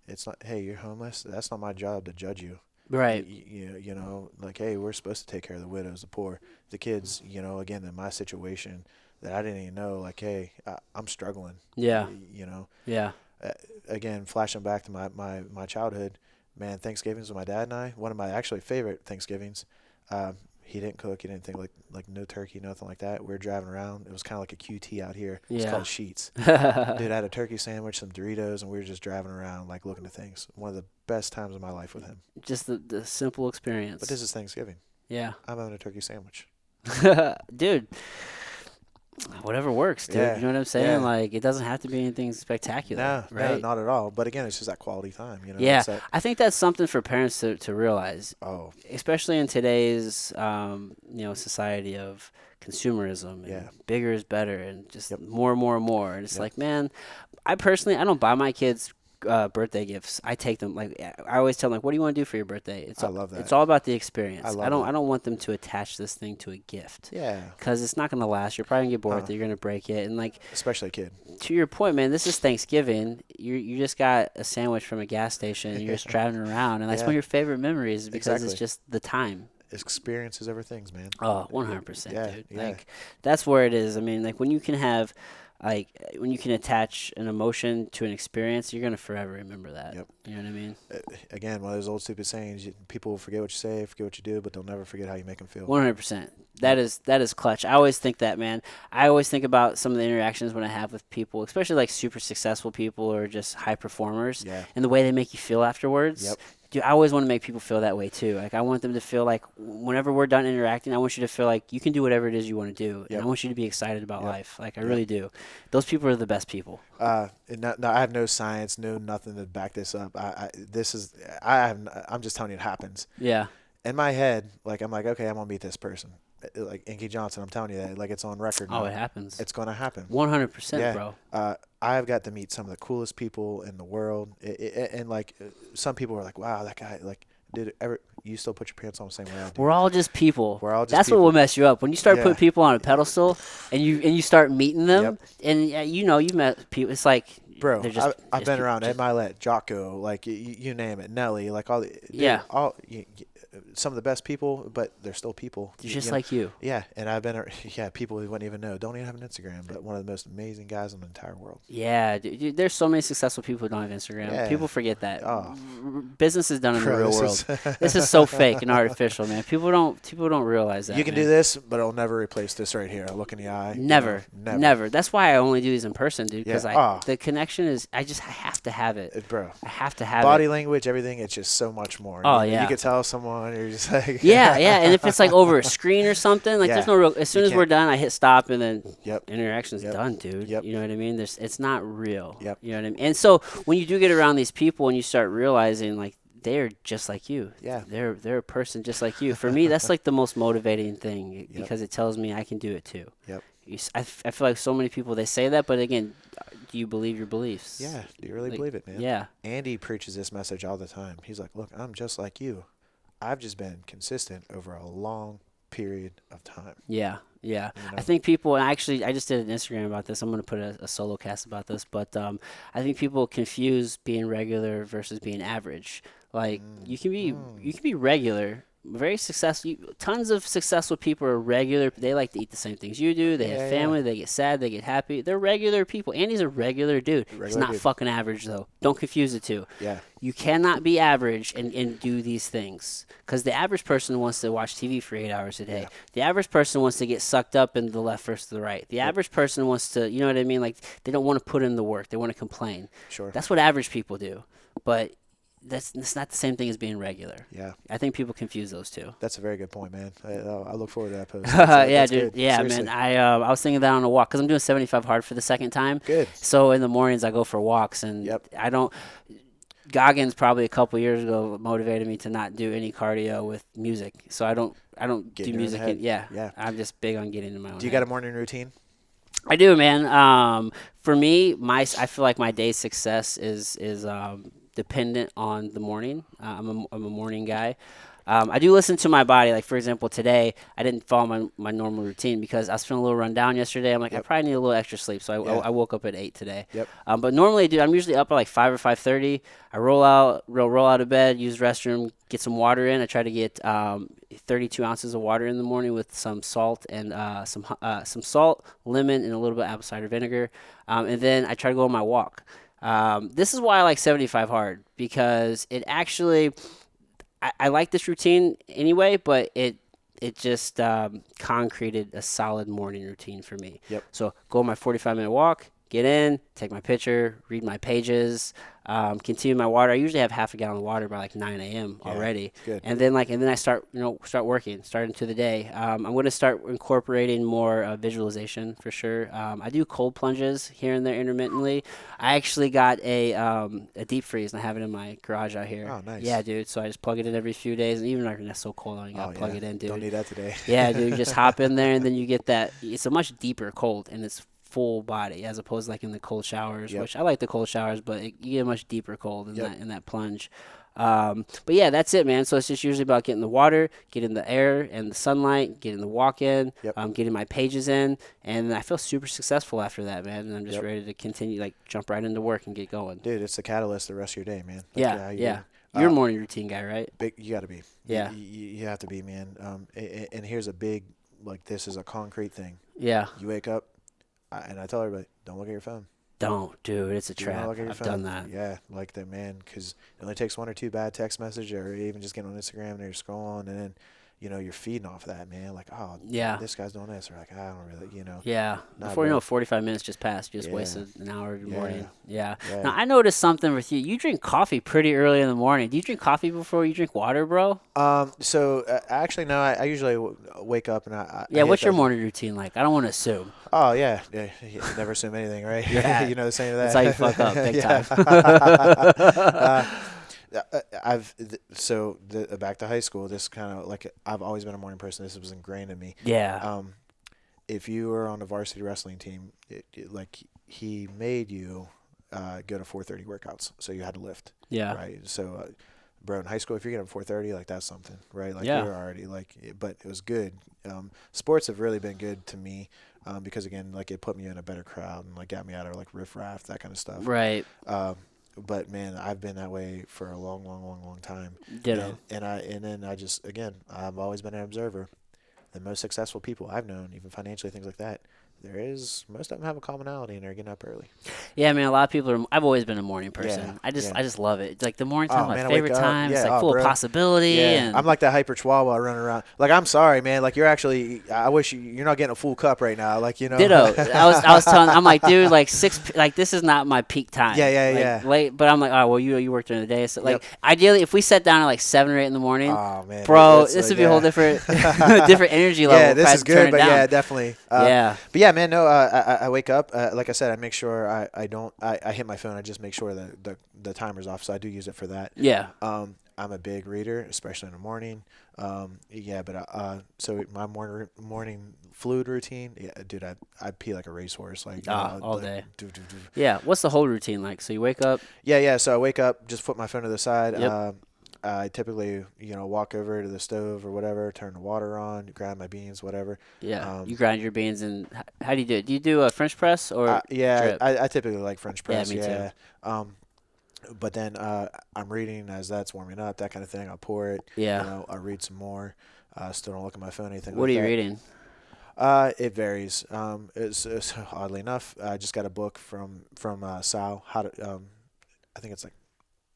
it's not, hey, you're homeless. That's not my job to judge you. Right. You know, like, hey, we're supposed to take care of the widows, the poor, the kids. You know, again, in my situation that I didn't even know, like, hey, I'm struggling. Yeah. You know. Yeah. Again, flashing back to my childhood, man, Thanksgivings with my dad and I, one of my actually favorite Thanksgivings. He didn't cook. He didn't think like no turkey, nothing like that. We were driving around. It was kind of like a QT out here. It's Yeah. called Sheets. Dude, I had a turkey sandwich, some Doritos, and we were just driving around, like, looking at things. One of the best times of my life with him. Just the simple experience. But this is Thanksgiving. Yeah. I'm having a turkey sandwich. Dude, whatever works, dude. Yeah, You know what I'm saying? yeah. Like, it doesn't have to be anything spectacular, No, right? not at all. But again, it's just that quality time. You know. Yeah. It's that, I think that's something for parents to realize, oh, especially in today's society of consumerism and Yeah. bigger is better and just Yep. more and more and more. And it's Yep. like, man, I don't buy my kids birthday gifts. I take them, like, I always tell them, like, what do you want to do for your birthday? I love that. It's all about the experience. I love I don't that. I don't want them to attach this thing to a gift. yeah, Because it's not going to last. You're probably going to get bored with Uh-huh. it. You're going to break it. And, like, especially a kid. to your point, man, this is Thanksgiving. You just got a sandwich from a gas station. And you're just driving around. And that's Yeah. one of your favorite memories because Exactly. it's just the time. Experiences over things, man. Oh, 100%, Yeah, dude. yeah. Like, that's where it is. I mean, like, when you can have, like, when you can attach an emotion to an experience, you're going to forever remember that. Yep. You know what I mean? Again, one of those old stupid sayings: people will forget what you say, forget what you do, but they'll never forget how you make them feel. 100%. That is clutch. I always think that, man. I always think about some of the interactions when I have with people, especially like super successful people or just high performers, Yeah. and the way they make you feel afterwards. Yep. Dude, I always want to make people feel that way too. Like, I want them to feel like whenever we're done interacting, I want you to feel like you can do whatever it is you want to do, and Yep. I want you to be excited about Yep. life. Like, I Yep. really do. Those people are the best people. I have no science, no nothing to back this up. I'm just telling you it happens. Yeah. In my head, like, I'm like, okay, I'm gonna meet this person, like Inky Johnson. I'm telling you that, like, it's on record now. Oh, it happens. It's gonna happen. 100%, Yeah. bro. I've got to meet some of the coolest people in the world, and like, some people are like, wow, that guy, like, you still put your pants on the same way I do. We're all just people. We're all just That's what people. will mess you up when you start Yeah. putting people on a pedestal, and you start meeting them, Yep. and you met people. It's like, Bro, they're just, I've been people- around Ed just- Milet, Jocko, like, you name it, Nelly, like, all the dude, Yeah. some of the best people, but they're still people. They're just you know? like you. Yeah, and I've been people who wouldn't even know, don't even have an Instagram, but one of the most amazing guys in the entire world. Yeah, dude, there's so many successful people who don't have Instagram. Yeah. People forget that. Oh. Business is done in the Bro, real this world. is- This is so fake and artificial, man. People don't realize that. You can man. do this, but it'll never replace this right here. A look in the eye. you Never, know, never. That's why I only do these in person, dude. Because Yeah. the connection is. I have to have it. Bro, I have to have body it. language, everything, it's just so much more. Oh, You yeah. could tell someone, you're just like. Yeah, and if it's like over a screen or something, like Yeah. there's no real. As soon You as we're can't- done, I hit stop, and then Yep. interaction's Yep. done, dude. Yep. You know what I mean? It's not real. Yep. You know what I mean? And so when you do get around these people and you start realizing like they're just like you. Yeah. They're a person just like you. For me, that's like the most motivating thing because it tells me I can do it too. Yep. I feel like so many people they say that, but again, do you believe your beliefs? Yeah. Do you really Like, believe it, man? Yeah. Andy preaches this message all the time. He's like, look, I'm just like you. I've just been consistent over a long period of time. Yeah, yeah. You know? I think people, and actually, I just did an Instagram about this. I'm going to put a solo cast about this, but I think people confuse being regular versus being average. Like you can be regular, very successful. Tons of successful people are regular. They like to eat the same things you do. They Yeah, have yeah. family. They get sad. They get happy. They're regular people. Andy's a regular dude. He's Regular not dude. fucking average though. Don't confuse the two. Yeah. You cannot be average and do these things because the average person wants to watch TV for 8 hours a day. Yeah. The average person wants to get sucked up in the left versus the right. The average person wants to, you know what I mean? Like they don't want to put in the work. They want to complain. Sure. That's what average people do. But that's not the same thing as being regular. Yeah. I think people confuse those two. That's a very good point, man. I look forward to that post. Yeah, That's dude. good. Yeah, Seriously. man. I was thinking that on a walk because I'm doing 75 hard for the second time. Good. So in the mornings I go for walks and Yep. I don't. Goggins probably a couple years ago motivated me to not do any cardio with music. So I don't Get do in your own music. head. Yeah. Yeah. I'm just big on getting in my own. Do you head. got a morning routine? I do, man. For me, I feel like my day's success is dependent on the morning. I'm a morning guy. I do listen to my body. Like for example, today I didn't follow my normal routine because I was feeling a little run down yesterday. I'm like, I Yep. probably need a little extra sleep, so Yeah. I woke up at 8 today. Yep. But normally, dude, I'm usually up at like 5 or 5:30. I roll out of bed, use the restroom, get some water in. I try to get 32 ounces of water in the morning with some salt and some salt, lemon, and a little bit of apple cider vinegar. And then I try to go on my walk. This is why I like 75 hard because it actually I like this routine anyway, but it just concreted a solid morning routine for me. Yep. So go on my 45-minute walk, get in, take my picture, read my pages, continue my water. I usually have half a gallon of water by like 9 a.m. Yeah. already, Good. and then I start working, start into the day. I'm going to start incorporating more visualization for sure. I do cold plunges here and there intermittently. I actually got a deep freeze and I have it in my garage out here. Oh, nice. Yeah, dude. So I just plug it in every few days, and even like when it's so cold, you Oh gotta plug yeah. it in, Don't dude. need that today. Yeah, dude. You just hop in there, and then you get that. It's a much deeper cold, and it's full body as opposed to like in the cold showers, Yep. which I like the cold showers, but you get a much deeper cold in Yep. that plunge. But yeah, that's it, man. So it's just usually about getting the water, getting the air and the sunlight, getting the walk in, Yep. getting my pages in, and I feel super successful after that, man. And I'm just Yep. ready to continue, like jump right into work and get going. Dude, it's the catalyst the rest of your day, man. Like, Yeah, yeah. you, You're a morning routine guy, right? big. You got to be. Yeah. You have to be, man. And here's a big, like, this is a concrete thing. Yeah. You wake up, and I tell everybody, don't look at your phone. Don't, dude. It's a Do not trap. look at your I've phone. done that. Yeah, like that, man. Because it only takes one or two bad text messages, or even just getting on Instagram and you're scrolling, and then, you're feeding off that, man. Like, oh, Yeah. this guy's doing this, or like, I don't really. Yeah. Nah, Before you know, bro. it, 45 minutes just passed. You just Yeah. wasted an hour of your Yeah. morning. Yeah. Yeah. Now, I noticed something with you. You drink coffee pretty early in the morning. Do you drink coffee before you drink water, bro? So actually, no. I usually wake up and I Yeah. hit What's your that- morning routine like? I don't want to assume. Oh yeah, never assume anything, right? Yeah. You know the saying of that. That's how you fuck up big Yeah. time. Back to high school. This kind of like I've always been a morning person. This was ingrained in me. Yeah. If you were on a varsity wrestling team, like he made you go to 4:30 workouts, so you had to lift. Yeah. Right. So, bro, in high school, if you're getting up 4:30, like that's something, right? Like Yeah. you're already like, but it was good. Sports have really been good to me because again, like it put me in a better crowd and like got me out of like riffraff, that kind of stuff. Right. But man, I've been that way for a long, long, long, long time. Ditto. And then I just again, I've always been an observer. The most successful people I've known, even financially, things like that, most of them have a commonality and they're getting up early. Yeah, man. A lot of people are. I've always been a morning person. Yeah, I yeah. just love it. It's like the morning Oh, time's my man, I wake favorite up. time. It's Yeah, like full bro. of possibility. Yeah, And I'm like that hyper chihuahua running around. Like I'm sorry, man. Like you're actually. I wish you're not getting a full cup right now. Like ditto. I was telling. I'm like, dude, like like this is not my peak time. Yeah, yeah, Like, yeah. Late, but I'm like, oh well, you work during the day, so like Yep. ideally, if we sat down at like 7 or 8 in the morning, Oh man, bro, it's this like, would be a whole different different energy level. Yeah, if this I is had to turn good, it but down. yeah, definitely. Yeah. But yeah, man, no. I wake up. Like I said, I make sure I don't. I hit my phone. I just make sure that the timer's off. So I do use it for that. Yeah. I'm a big reader, especially in the morning. So my morning fluid routine, yeah, dude, I pee like a racehorse, like all like, day. do, do, do. Yeah. What's the whole routine like? So you wake up. Yeah. So I wake up, just put my phone to the side. Yep. I typically, walk over to the stove or whatever, turn the water on, grind my beans, whatever. Yeah. You grind your beans, and how do you do it? Do you do a French press or? Yeah, drip? I typically like French press. me too. Yeah. But then I'm reading as that's warming up, that kind of thing. I'll pour it. Yeah. I'll read some more. Still don't look at my phone, anything What like are you that. reading? It varies. It's oddly enough, I just got a book from Sal. I think it's like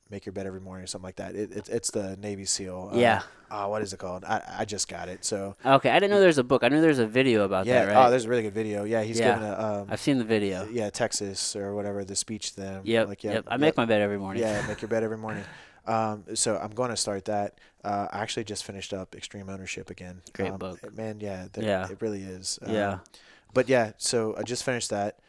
Make Your Bed Every Morning or something like that. It's the Navy SEAL. Yeah. What is it called? I just got it. So Okay, I didn't know there's a book. I knew there's a video about yeah. that, right? Oh, there's a really good video. Yeah, he's Yeah. giving a I've seen the video. Texas or whatever, the speech to them. Yep. Like, Yep. I make my bed every morning. Yeah, Make Your Bed Every Morning. So I'm going to start that. I actually just finished up Extreme Ownership again. Great book. Man. Yeah. Yeah. It really is. Yeah. But yeah, so I just finished that.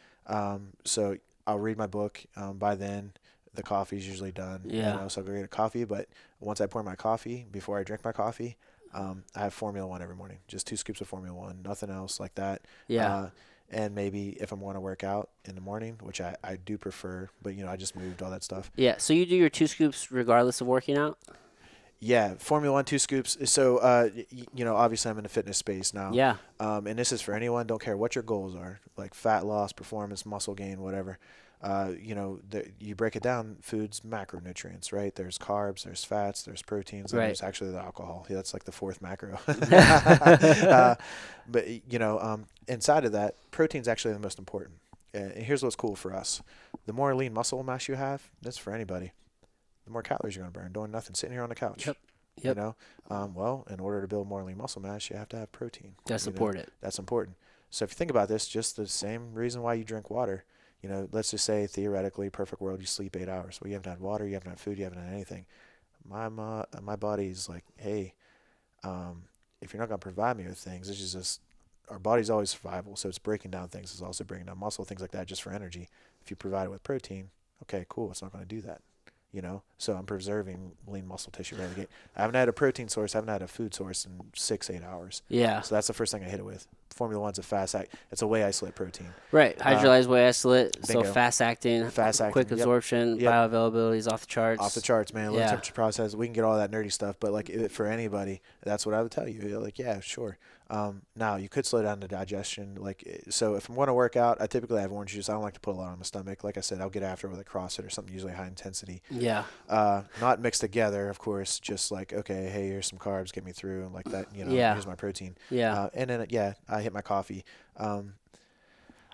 So I'll read my book. By then, the coffee's usually done. Yeah. So I'll go get a coffee. But once I pour my coffee, before I drink my coffee, I have Formula One every morning. Just 2 scoops of Formula One, nothing else like that. Yeah. and maybe if I'm going to work out in the morning, which I do prefer, but I just moved all that stuff. Yeah. So you do your 2 scoops regardless of working out? Yeah, Formula One, 2 scoops. So, obviously I'm in the fitness space now. Yeah. And this is for anyone, don't care what your goals are, like fat loss, performance, muscle gain, whatever. You break it down, food's macronutrients, right? There's carbs, there's fats, there's proteins, and Right. there's actually the alcohol. Yeah, that's like the fourth macro. But, inside of that, protein's actually the most important. And here's what's cool for us. The more lean muscle mass you have, that's for anybody, the more calories you're going to burn doing nothing, sitting here on the couch. Yep. You Yep. know, well, in order to build more lean muscle mass, you have to have protein. Gotta support it. That's important. So if you think about this, just the same reason why you drink water. Let's just say theoretically, perfect world, you sleep 8 hours. Well, you haven't had water, you haven't had food, you haven't had anything. My body's like, hey, if you're not going to provide me with things, it's just our body's always survival. So it's breaking down things. It's also breaking down muscle, things like that, just for energy. If you provide it with protein, okay, cool. It's not going to do that. So I'm preserving lean muscle tissue right away. I haven't had a protein source, I haven't had a food source in 6-8 hours. Yeah. So that's the first thing I hit it with. Formula One's a fast act. It's a whey isolate protein. Right. Hydrolyzed whey isolate. So bingo. fast acting, quick Yep. absorption, Yep. bioavailability is off the charts. Off the charts, man. Low Yeah. temperature process. We can get all that nerdy stuff, but for anybody, that's what I would tell you. You're like, yeah, sure. Now you could slow down the digestion. So if I'm going to work out, I typically have orange juice. I don't like to put a lot on my stomach. Like I said, I'll get after it with a CrossFit or something usually high intensity. Yeah. Not mixed together, of course. Just like, okay, hey, here's some carbs, get me through, and like that. Yeah. Here's my protein. Yeah. And then I hit my coffee.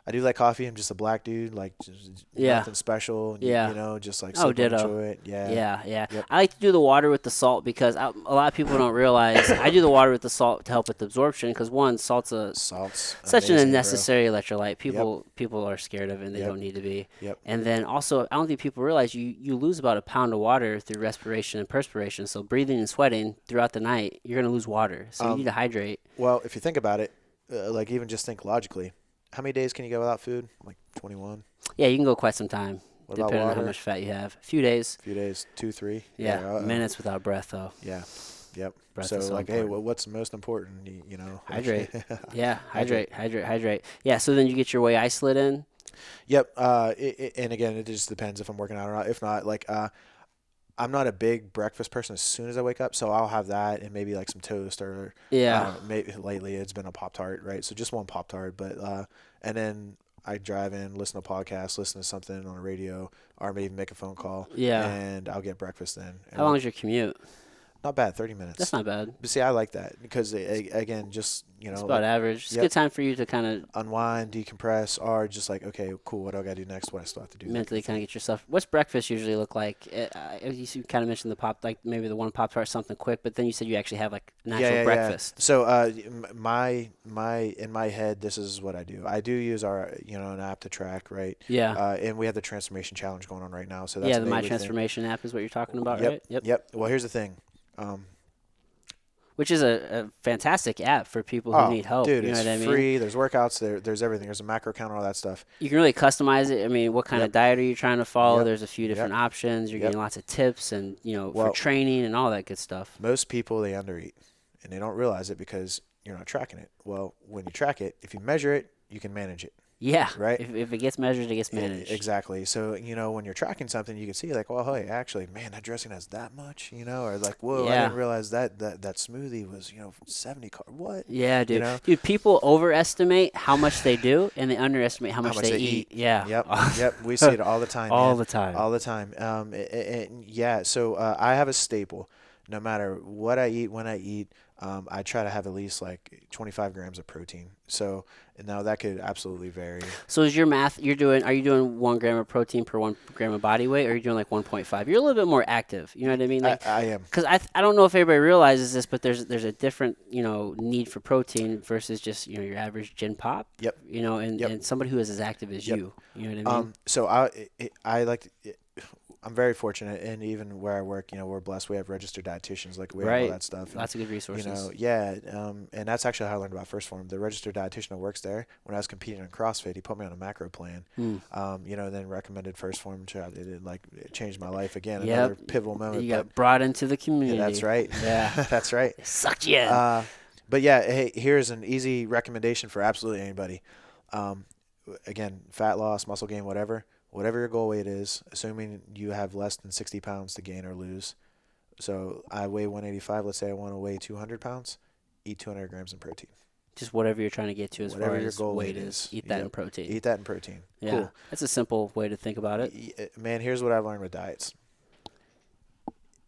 I do like coffee. I'm just a black dude, like just nothing special. Yeah. Just like Oh, ditto. enjoy it. Yeah. Yeah. I like to do the water with the salt because a lot of people don't realize I do the water with the salt to help with absorption because one, salt's Salt's such an amazing, bro. unnecessary electrolyte. People are scared of it and they Yep. don't need to be. Yep. And then also, I don't think people realize you lose about a pound of water through respiration and perspiration. So breathing and sweating throughout the night, you're going to lose water. So you need to hydrate. Well, if you think about it, even just think logically, how many days can you go without food? Like 21. Yeah, you can go quite some time What about depending on how water? much fat you have. A few days. A few days, 2, 3. Yeah, minutes without breath though. Yeah. Yep. Breath So is so hey, important. what's most important? Hydrate. Yeah, hydrate. Yeah, so then you get your whey isolate in. Yep. And again, it just depends if I'm working out or not. If not, I'm not a big breakfast person as soon as I wake up, so I'll have that and maybe like some toast or Yeah. maybe lately it's been a Pop-Tart, right? So just one Pop-Tart, but and then I drive in, listen to podcasts, listen to something on the radio, or maybe make a phone call. Yeah. And I'll get breakfast then. How long is your commute? Not bad, 30 minutes. That's not bad. But see, I like that because again, just It's about average. It's a Yep. good time for you to kind of unwind, decompress, or just like, okay, cool, what do I got to do next? What I still have to do? mentally kind of get yourself. What's breakfast usually look like? You kind of mentioned like maybe the one Pop-Tart, something quick, but then you said you actually have like an actual breakfast. So my in my head, this is what I do. I do use our an app to track, right? Yeah. And we have the transformation challenge going on right now. So that's Yeah, a the big My thing. Transformation app is what you're talking about, Yep. right? Yep. Well, here's the thing. Which is a fantastic app for people who need help. Dude, you know it's what I mean? free. There's workouts. There's everything. There's a macro counter, all that stuff. You can really customize it. I mean, what kind of diet are you trying to follow? Yep. There's a few different options. You're Yep. getting lots of tips and, for Well- training and all that good stuff. Most people, they undereat, and they don't realize it because you're not tracking it. Well, when you track it, if you measure it, you can manage it. Yeah. Right. If it gets measured, it gets managed. Exactly. So, when you're tracking something, you can see like, well, hey, actually, man, that dressing has that much, or like, whoa, I Yeah. didn't realize that smoothie was, 70 what? Yeah, dude. know? Dude, people overestimate how much they do, and they underestimate how much they eat. Yeah. Yep. We see it all the time. All man. the time. All the time. Yeah. So I have a staple. No matter what I eat, when I eat, I try to have at least like 25 grams of protein. So now that could absolutely vary. So is your math, are you doing 1 gram of protein per 1 gram of body weight, or are you doing like 1.5? You're a little bit more active. You know what I mean? Like, I am. because I don't know if everybody realizes this, but there's a different, need for protein versus just, your average gym pop. Yep. And somebody who is as active as you. You know what I mean? So I like to, I'm very fortunate, and even where I work, we're blessed. We have registered dietitians, like we have all that stuff. Lots of good resources. And that's actually how I learned about First Form. The registered dietitian that works there, when I was competing in CrossFit, he put me on a macro plan. Then recommended First Form. It changed my life again. Yep. Another pivotal moment. You got brought into the community. Yeah, that's right. Yeah. That's right. Sucked you in. But yeah, hey, here's an easy recommendation for absolutely anybody. Um, Again, fat loss, muscle gain, whatever your goal weight is, assuming you have less than 60 pounds to gain or lose. So I weigh 185. Let's say I want to weigh 200 pounds. Eat 200 grams in protein. Just whatever you're trying to get to as far Whatever your as goal weight weight is, is. eat that in Yep. protein. Eat that in protein. Yeah, Cool. that's a simple way to think about it. Man, here's what I've learned with diets.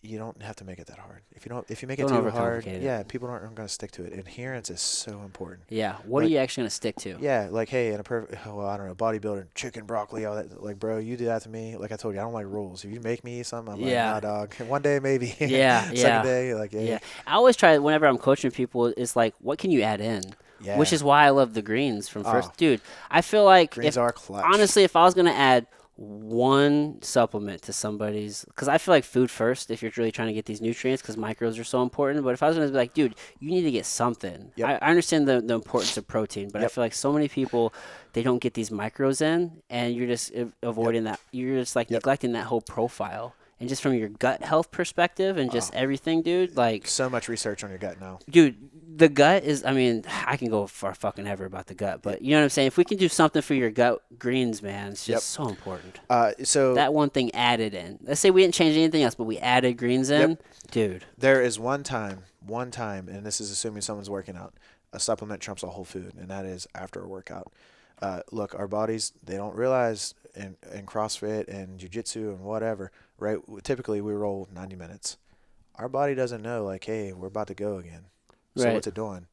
You don't have to make it that hard. If you make it Don't too hard, overcomplicate it. yeah, people aren't going to stick to it. Adherence is so important. Yeah, what are Like- you actually going to stick to? Yeah, like hey, in a perfect, well, I don't know, bodybuilder, chicken, broccoli, all that. Like, bro, you do that to me. Like I told you, I don't like rules. If you make me eat something, I'm Yeah. like, nah, dog. One day maybe. Yeah, Second yeah. day, like, Yeah, I always try whenever I'm coaching people. It's like, what can you add in? yeah. Which is why I love the greens from first. Oh. Dude, I feel like Greens if are clutch. honestly, if I was gonna add one supplement to somebody's, because I feel like food first if you're really trying to get these nutrients, because micros are so important. But if I was gonna be like, dude, you need to get something. Yep. I understand the importance of protein, but I Yep. feel like so many people they don't get these micros in, and you're just avoiding that. You're just like Yep. neglecting that whole profile. And just from your gut health perspective and just everything, dude, like, So much research on your gut now. dude, the gut is, I mean, I can go for fucking ever about the gut, but you know what I'm saying? If we can do something for your gut greens, man, it's just so important. So That one thing added in. Let's say we didn't change anything else, but we added greens in. Dude. there is one time, and this is assuming someone's working out, a supplement trumps a whole food, and that is after a workout. Look, our bodies, they don't realize in CrossFit and jiu-jitsu and whatever, right? Typically we roll 90 minutes. Our body doesn't know, like, hey, we're about to go again. So Right. what's it doing?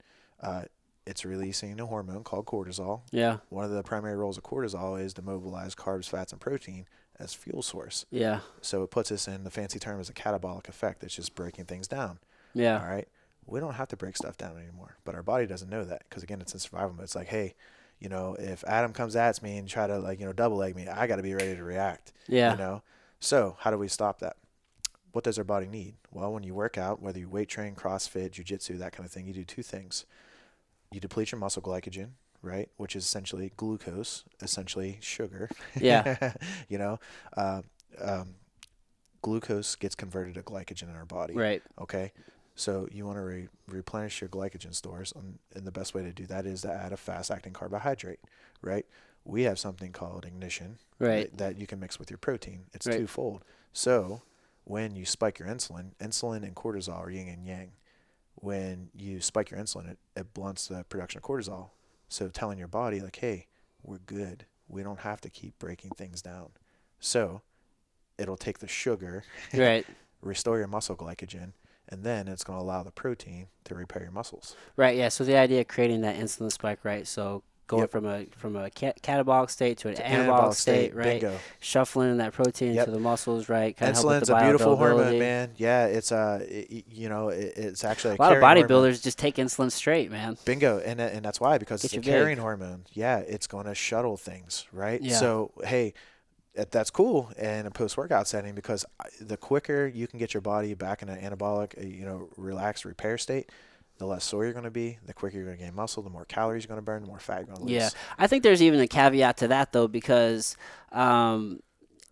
It's releasing a hormone called cortisol. Yeah. One of the primary roles of cortisol is to mobilize carbs, fats, and protein as fuel source. Yeah. So it puts us in the fancy term as a catabolic effect. It's just breaking things down. Yeah. All right. We don't have to break stuff down anymore, but our body doesn't know that because again, it's in survival mode. It's like, hey, if Adam comes at me and try to double leg me, I got to be ready to react. Yeah. So how do we stop that? What does our body need? Well, when you work out, whether you weight train, CrossFit, jiu-jitsu, that kind of thing, you do two things. You deplete your muscle glycogen, right, which is essentially glucose, essentially sugar. Yeah. Glucose gets converted to glycogen in our body. Right. Okay. So you want to replenish your glycogen stores, and the best way to do that is to add a fast-acting carbohydrate, right? We have something called ignition Right. that you can mix with your protein. It's Right. twofold. So when you spike your insulin and cortisol are yin and yang. When you spike your insulin, it blunts the production of cortisol. So telling your body, like, hey, we're good. We don't have to keep breaking things down. So it'll take the sugar, Right. restore your muscle glycogen, and then it's going to allow the protein to repair your muscles. Right. Yeah. So the idea of creating that insulin spike, right? So going Yep. from a catabolic state to an To anabolic state, right? Bingo. Shuffling that protein Yep. to the muscles, right? Kinda help with Insulin's the a beautiful hormone, bioavailability. man. Yeah, it's it's actually A lot of carrying hormone. bodybuilders just take insulin straight, man. Bingo, and that's why, because Get it's a you big. carrying hormone. Yeah, it's going to shuttle things, right? Yeah. So hey, that's cool in a post-workout setting because the quicker you can get your body back in an anabolic, relaxed repair state, the less sore you're going to be, the quicker you're going to gain muscle, the more calories you're going to burn, the more fat you're going to lose. Yeah, I think there's even a caveat to that though, because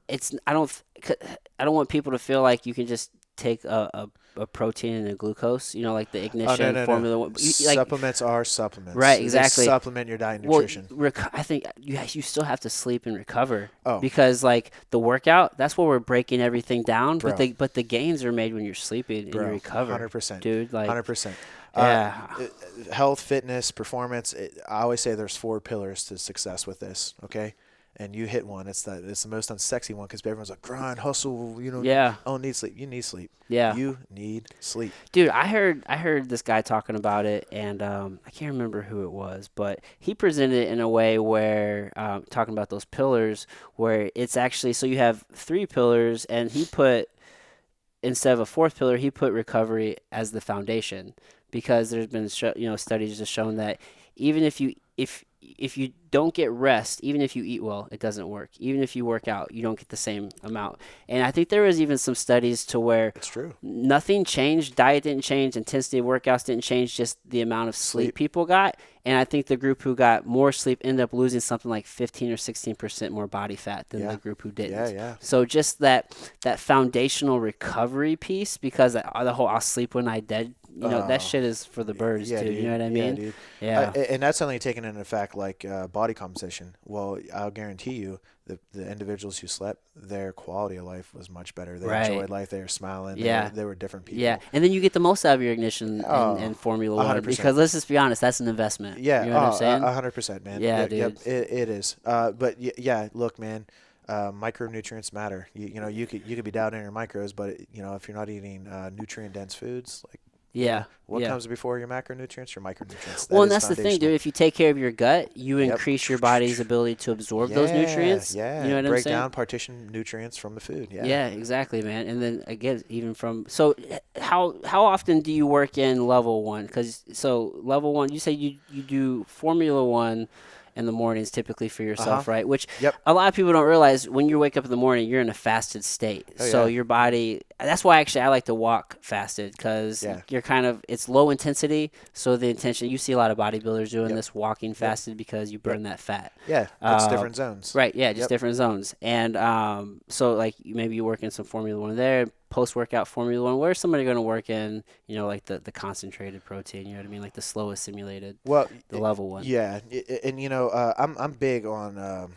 it's I don't want people to feel like you can just take a protein and a glucose, like the ignition no. formula. Like, Supplements are supplements. Right, They exactly. supplement your diet and well, nutrition. I think you still have to sleep and recover Oh. because like the workout, that's where we're breaking everything down. Bro. But the gains are made when you're sleeping and you Bro, recover. 100%. Dude. Like 100%. Yeah. Health, fitness, performance. I always say there's 4 pillars to success with this. Okay, and you hit one. It's the most unsexy one because everyone's like grind, hustle. Yeah. I don't need sleep. You need sleep. Yeah. You need sleep. Dude, I heard this guy talking about it, and I can't remember who it was, but he presented it in a way where talking about those pillars, where it's actually so you have 3 pillars, and he put instead of a 4th pillar, he put recovery as the foundation because there's been studies just shown that even if you don't get rest, even if you eat well, it doesn't work. Even if you work out, you don't get the same amount. And I think there was even some studies to where It's true. nothing changed. Diet didn't change. Intensity of workouts didn't change. Just the amount of sleep people got. And I think the group who got more sleep ended up losing something like 15 or 16% more body fat than the group who didn't. Yeah. So just that foundational recovery piece, because the whole I'll sleep when I dead that shit is for the birds Yeah, too. dude. You know what I Yeah, mean? dude. Yeah. And that's only taken into fact like body composition. Well, I'll guarantee you the individuals who slept, their quality of life was much better. They Right. enjoyed life. They were smiling. Yeah. They were different Yeah. people. And then you get the most out of your ignition in Oh, Formula a One 100%. because let's just be honest, that's an investment. Yeah, You know what I'm saying? 100%, man. Yeah, Yep, yep, dude. it is. But yeah, look, man, micronutrients matter. You could be down in your micros, but if you're not eating nutrient dense foods, like Yeah. what Yeah. comes before your macronutrients? Your micronutrients. Well, That and is that's the thing, foundational. dude. If you take care of your gut, you Yep. increase your body's ability to absorb those Yeah, nutrients. yeah. You know what I'm Break saying? down, partition nutrients from the food. Yeah. Yeah, exactly, man. And then again, even from so how often do you work in level one? Because so level one, you say you do Formula One in the mornings typically for Uh-huh. yourself, right? Which Yep. a lot of people don't realize when you wake up in the morning, you're in a fasted state. Oh, So yeah. your body. That's why actually I like to walk fasted because Yeah. you're kind of it's low intensity. So the intention you see a lot of bodybuilders doing Yep. this walking fasted because you burn that fat. Yeah. It's Uh, different zones. Right, yeah, just Yep. different zones. And so like maybe you work in some Formula One there, post workout Formula One. Where's somebody going to work in, like the concentrated protein, you know what I mean? Like the slowest simulated, Well, the level one. yeah, and I'm big on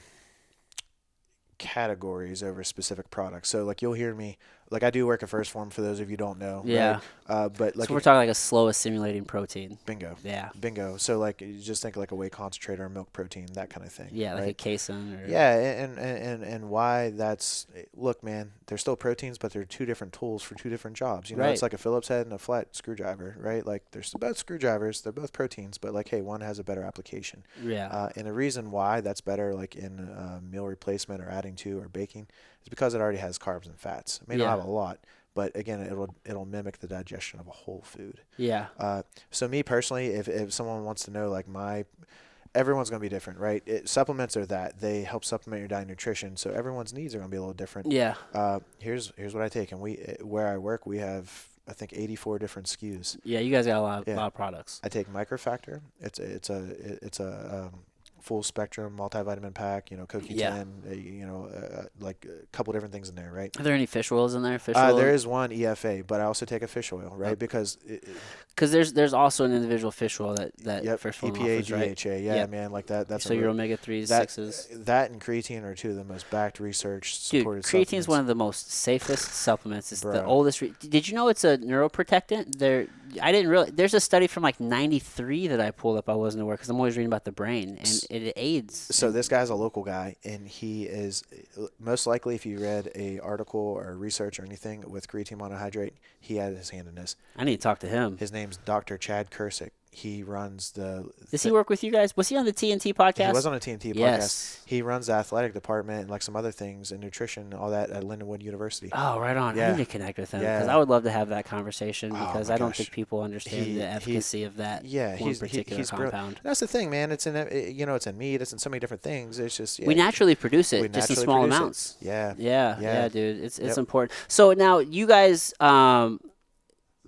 categories over specific products. So like you'll hear me like I do work at First Form for those of you who don't know. Yeah. Right? But like So we're talking like a slowest simulating protein. bingo. Yeah. Bingo. So like you just think like a whey concentrate or milk protein, that kind of thing. Yeah, like a right? casein or Yeah, and why that's look, man, they're still proteins, but they're two different tools for two different jobs. It's Right. like a Phillips head and a flat screwdriver, right? Like they're both screwdrivers, they're both proteins, but like, hey, one has a better application. Yeah. And the reason why that's better, like in meal replacement or adding to or baking, is because it already has carbs and fats. It may Yeah. not have a lot, but again, it'll mimic the digestion of a whole food. Yeah. So me personally, if someone wants to know like everyone's going to be different, right? Supplements are that they help supplement your diet and nutrition, so everyone's needs are going to be a little different. Yeah. Here's what I take, and where I work, we have I think 84 different SKUs. Yeah, you guys got a lot Yeah. of products. I take Microfactor. It's a full spectrum multivitamin pack. CoQ10. Yeah. Like a couple different things in there, right? Are there any fish oils in there? Fish oil? There is one EFA, but I also take a fish oil, right? Because Because there's also an individual fish oil that yep, Fish Oil EPA, offers, right? DHA, yeah, Yep. man, like that. That's So a your real- omega 3s, that 6s. that and creatine are two of the most backed research Dude, supported creatine is supplements. one of the most safest supplements. It's the Bro. oldest. Did you know it's a neuroprotectant? I didn't really. There's a study from like '93 that I pulled up. I wasn't aware because I'm always reading about the brain and it aids. So this guy's a local guy, and he is most likely, if you read a article or research or anything with creatine monohydrate, he had his hand in this. I need to talk to him. His name's Dr. Chad Kursick. He runs the. Does he work with you guys? Was he on the TNT podcast? He was on a TNT podcast. Yes. He runs the athletic department and like some other things in nutrition, all that at Lindenwood University. Oh, right on. I Yeah. need to connect with him Yeah. because I would love to have that conversation Oh, because my I don't gosh. think people understand He- the he- efficacy of that Yeah, one particular brilliant. compound. That's the thing, man. It's in it's in meat. It's in so many different things. It's just We naturally produce we it just in naturally small produce it. amounts. Yeah. Yeah, Yeah. dude. It's Yep. important. So now you guys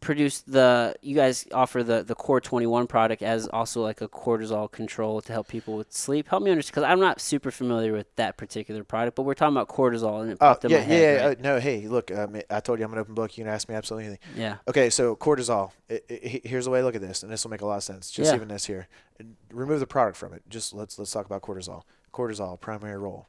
you guys offer the Core 21 product as also like a cortisol control to help people with sleep. Help me understand because I'm not super familiar with that particular product, but we're talking about cortisol and it popped in my head. Right? No, hey, look, I told you I'm an open book. You can ask me absolutely anything. Yeah. Okay, so cortisol. Here's the way I look at this, and this will make a lot of sense. Just Yeah. even this here, remove the product from it. Just let's talk about cortisol. Cortisol, primary role.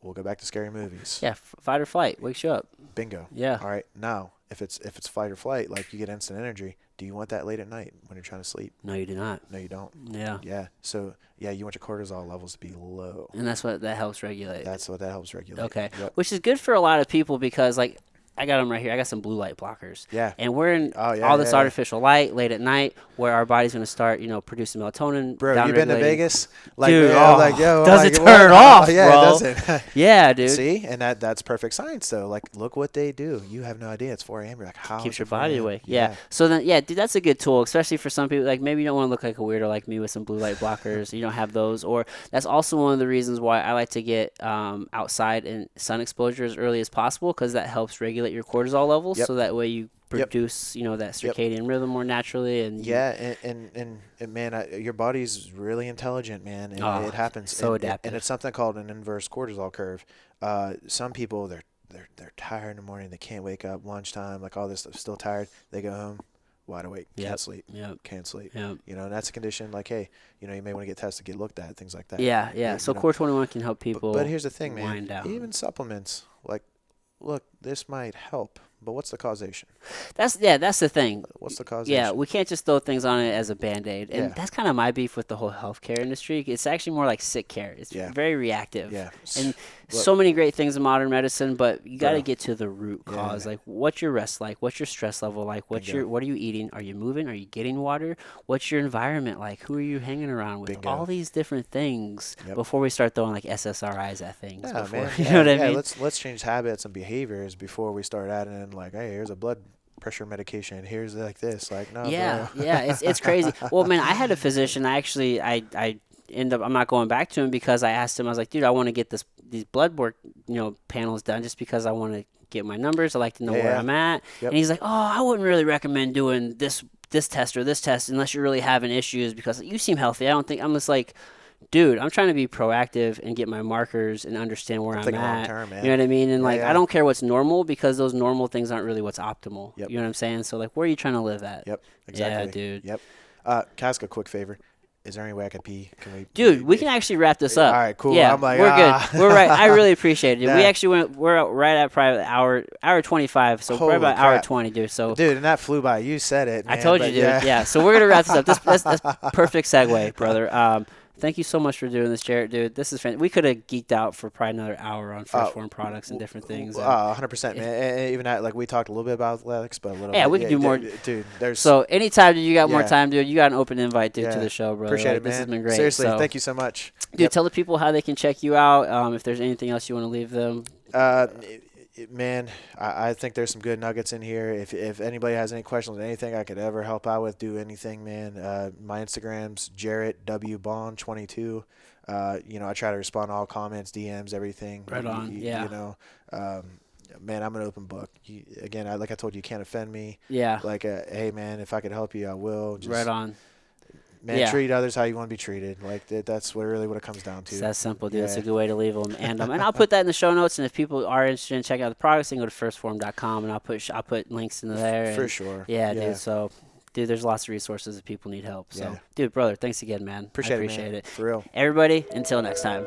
We'll go back to scary movies. Yeah, fight or flight wakes you up. Bingo. Yeah. All right. Now, if it's fight or flight, like you get instant energy, do you want that late at night when you're trying to sleep? No, you do not. No, you don't. Yeah. Yeah. So yeah, you want your cortisol levels to be low. And that's what that helps regulate. That's what that helps regulate. Okay. Yep. Which is good for a lot of people because like I got them right here. I got some blue light blockers. Yeah. And we're in Oh, yeah, all this yeah, yeah. artificial light late at night where our body's going to start, producing melatonin. Bro, you been to downregulating. Vegas? Dude, yo, does like, it what? turn off, yeah, bro? it doesn't. Yeah, dude. See, and that's perfect science though. Like, look what they do. You have no idea. It's 4 a.m. You're like, how? Keeps is your it 4 body a.m.? awake. Yeah. So then, yeah, dude, that's a good tool, especially for some people. Like maybe you don't want to look like a weirdo like me with some blue light blockers. You don't have those, or that's also one of the reasons why I like to get outside and sun exposure as early as possible because that helps regulate your cortisol levels. Yep. So that way you Yep. produce, that Yep. circadian rhythm more naturally. And Yeah, and man, your body's really intelligent, man, and Oh, it happens. so and adaptive. and it's something called an inverse cortisol curve. Some people they're tired in the morning. They can't wake up. Lunchtime, like all this stuff, still tired. They go home, wide awake, can't sleep, can't sleep. You know, and that's a condition. Like, hey, you know, you may want to get tested, get looked at, things like that. Yeah. So Core 21 can help people. But here's the thing, man. Wind down. Even supplements, like, look, this might help, but what's the causation? That's the thing. What's the causation? Yeah, we can't just throw things on it as a Band-Aid. And that's kind of my beef with the whole healthcare industry. It's actually more like sick care. It's very reactive. Yeah. And so many great things in modern medicine, but you got to get to the root cause. Like, what's your rest like? What's your stress level like? What are you eating? Are you moving? Are you getting water? What's your environment like? Who are you hanging around with? Bingo. All these different things before we start throwing like SSRIs at things. Yeah, man. You know what I mean? Let's change habits and behaviors before we start adding in like, hey, here's a blood pressure medication. Here's like this. Like, no. Yeah, bro. it's crazy. Well, man, I had a physician. I end up, I'm not going back to him because I asked him. I was like, dude, I want to get these blood work, panels done just because I want to get my numbers. I like to know where I'm at. And he's like, oh, I wouldn't really recommend doing this test or this test unless you're really having issues because you seem healthy. I'm just like, dude, I'm trying to be proactive and get my markers and understand where I'm at. Long-term, man. You know what I mean? And I don't care what's normal because those normal things aren't really what's optimal. You know what I'm saying? So like, where are you trying to live at? Yep, exactly. Yeah, dude. Yep. Can I ask a quick favor? Is there any way I could pee? Can we? Dude, we can actually wrap this up. All right, cool. Yeah, I'm like, we're good. We're right. I really appreciate it. Nah. We actually we're right at probably hour 25, so probably about hour 20, dude. So, dude, and that flew by. You said it, man, I told you, dude. Yeah. So we're gonna wrap this up. That's perfect segue, brother. Thank you so much for doing this, Jarrett, dude. This is fantastic. We could have geeked out for probably another hour on Fresh Form products and different things. 100%, man. And even that, like, we talked a little bit about athletics, but a little bit. We can do more. Dude, there's... So anytime you got more time, dude, you got an open invite, dude, to the show, brother. Appreciate it, man. This has been great. Seriously, thank you so much. Dude, tell the people how they can check you out, if there's anything else you want to leave them. Man, I think there's some good nuggets in here. If anybody has any questions, anything I could ever help out with, do anything, man. My Instagram's Jarrett W Bond 22. I try to respond to all comments, DMs, everything. Right on. Man, I'm an open book. Like I told you, you can't offend me. Yeah. Like, hey, man, if I could help you, I will. Just, right on. Man, treat others how you want to be treated. Like that's really what it comes down to. It's that simple, dude. It's a good way to leave them. And I'll put that in the show notes. And if people are interested in checking out the products, they can go to firstform.com, and I'll put links into there. For sure. Yeah, dude. So, dude, there's lots of resources if people need help. So, dude, brother, thanks again, man. Appreciate it. For real. Everybody, until next time.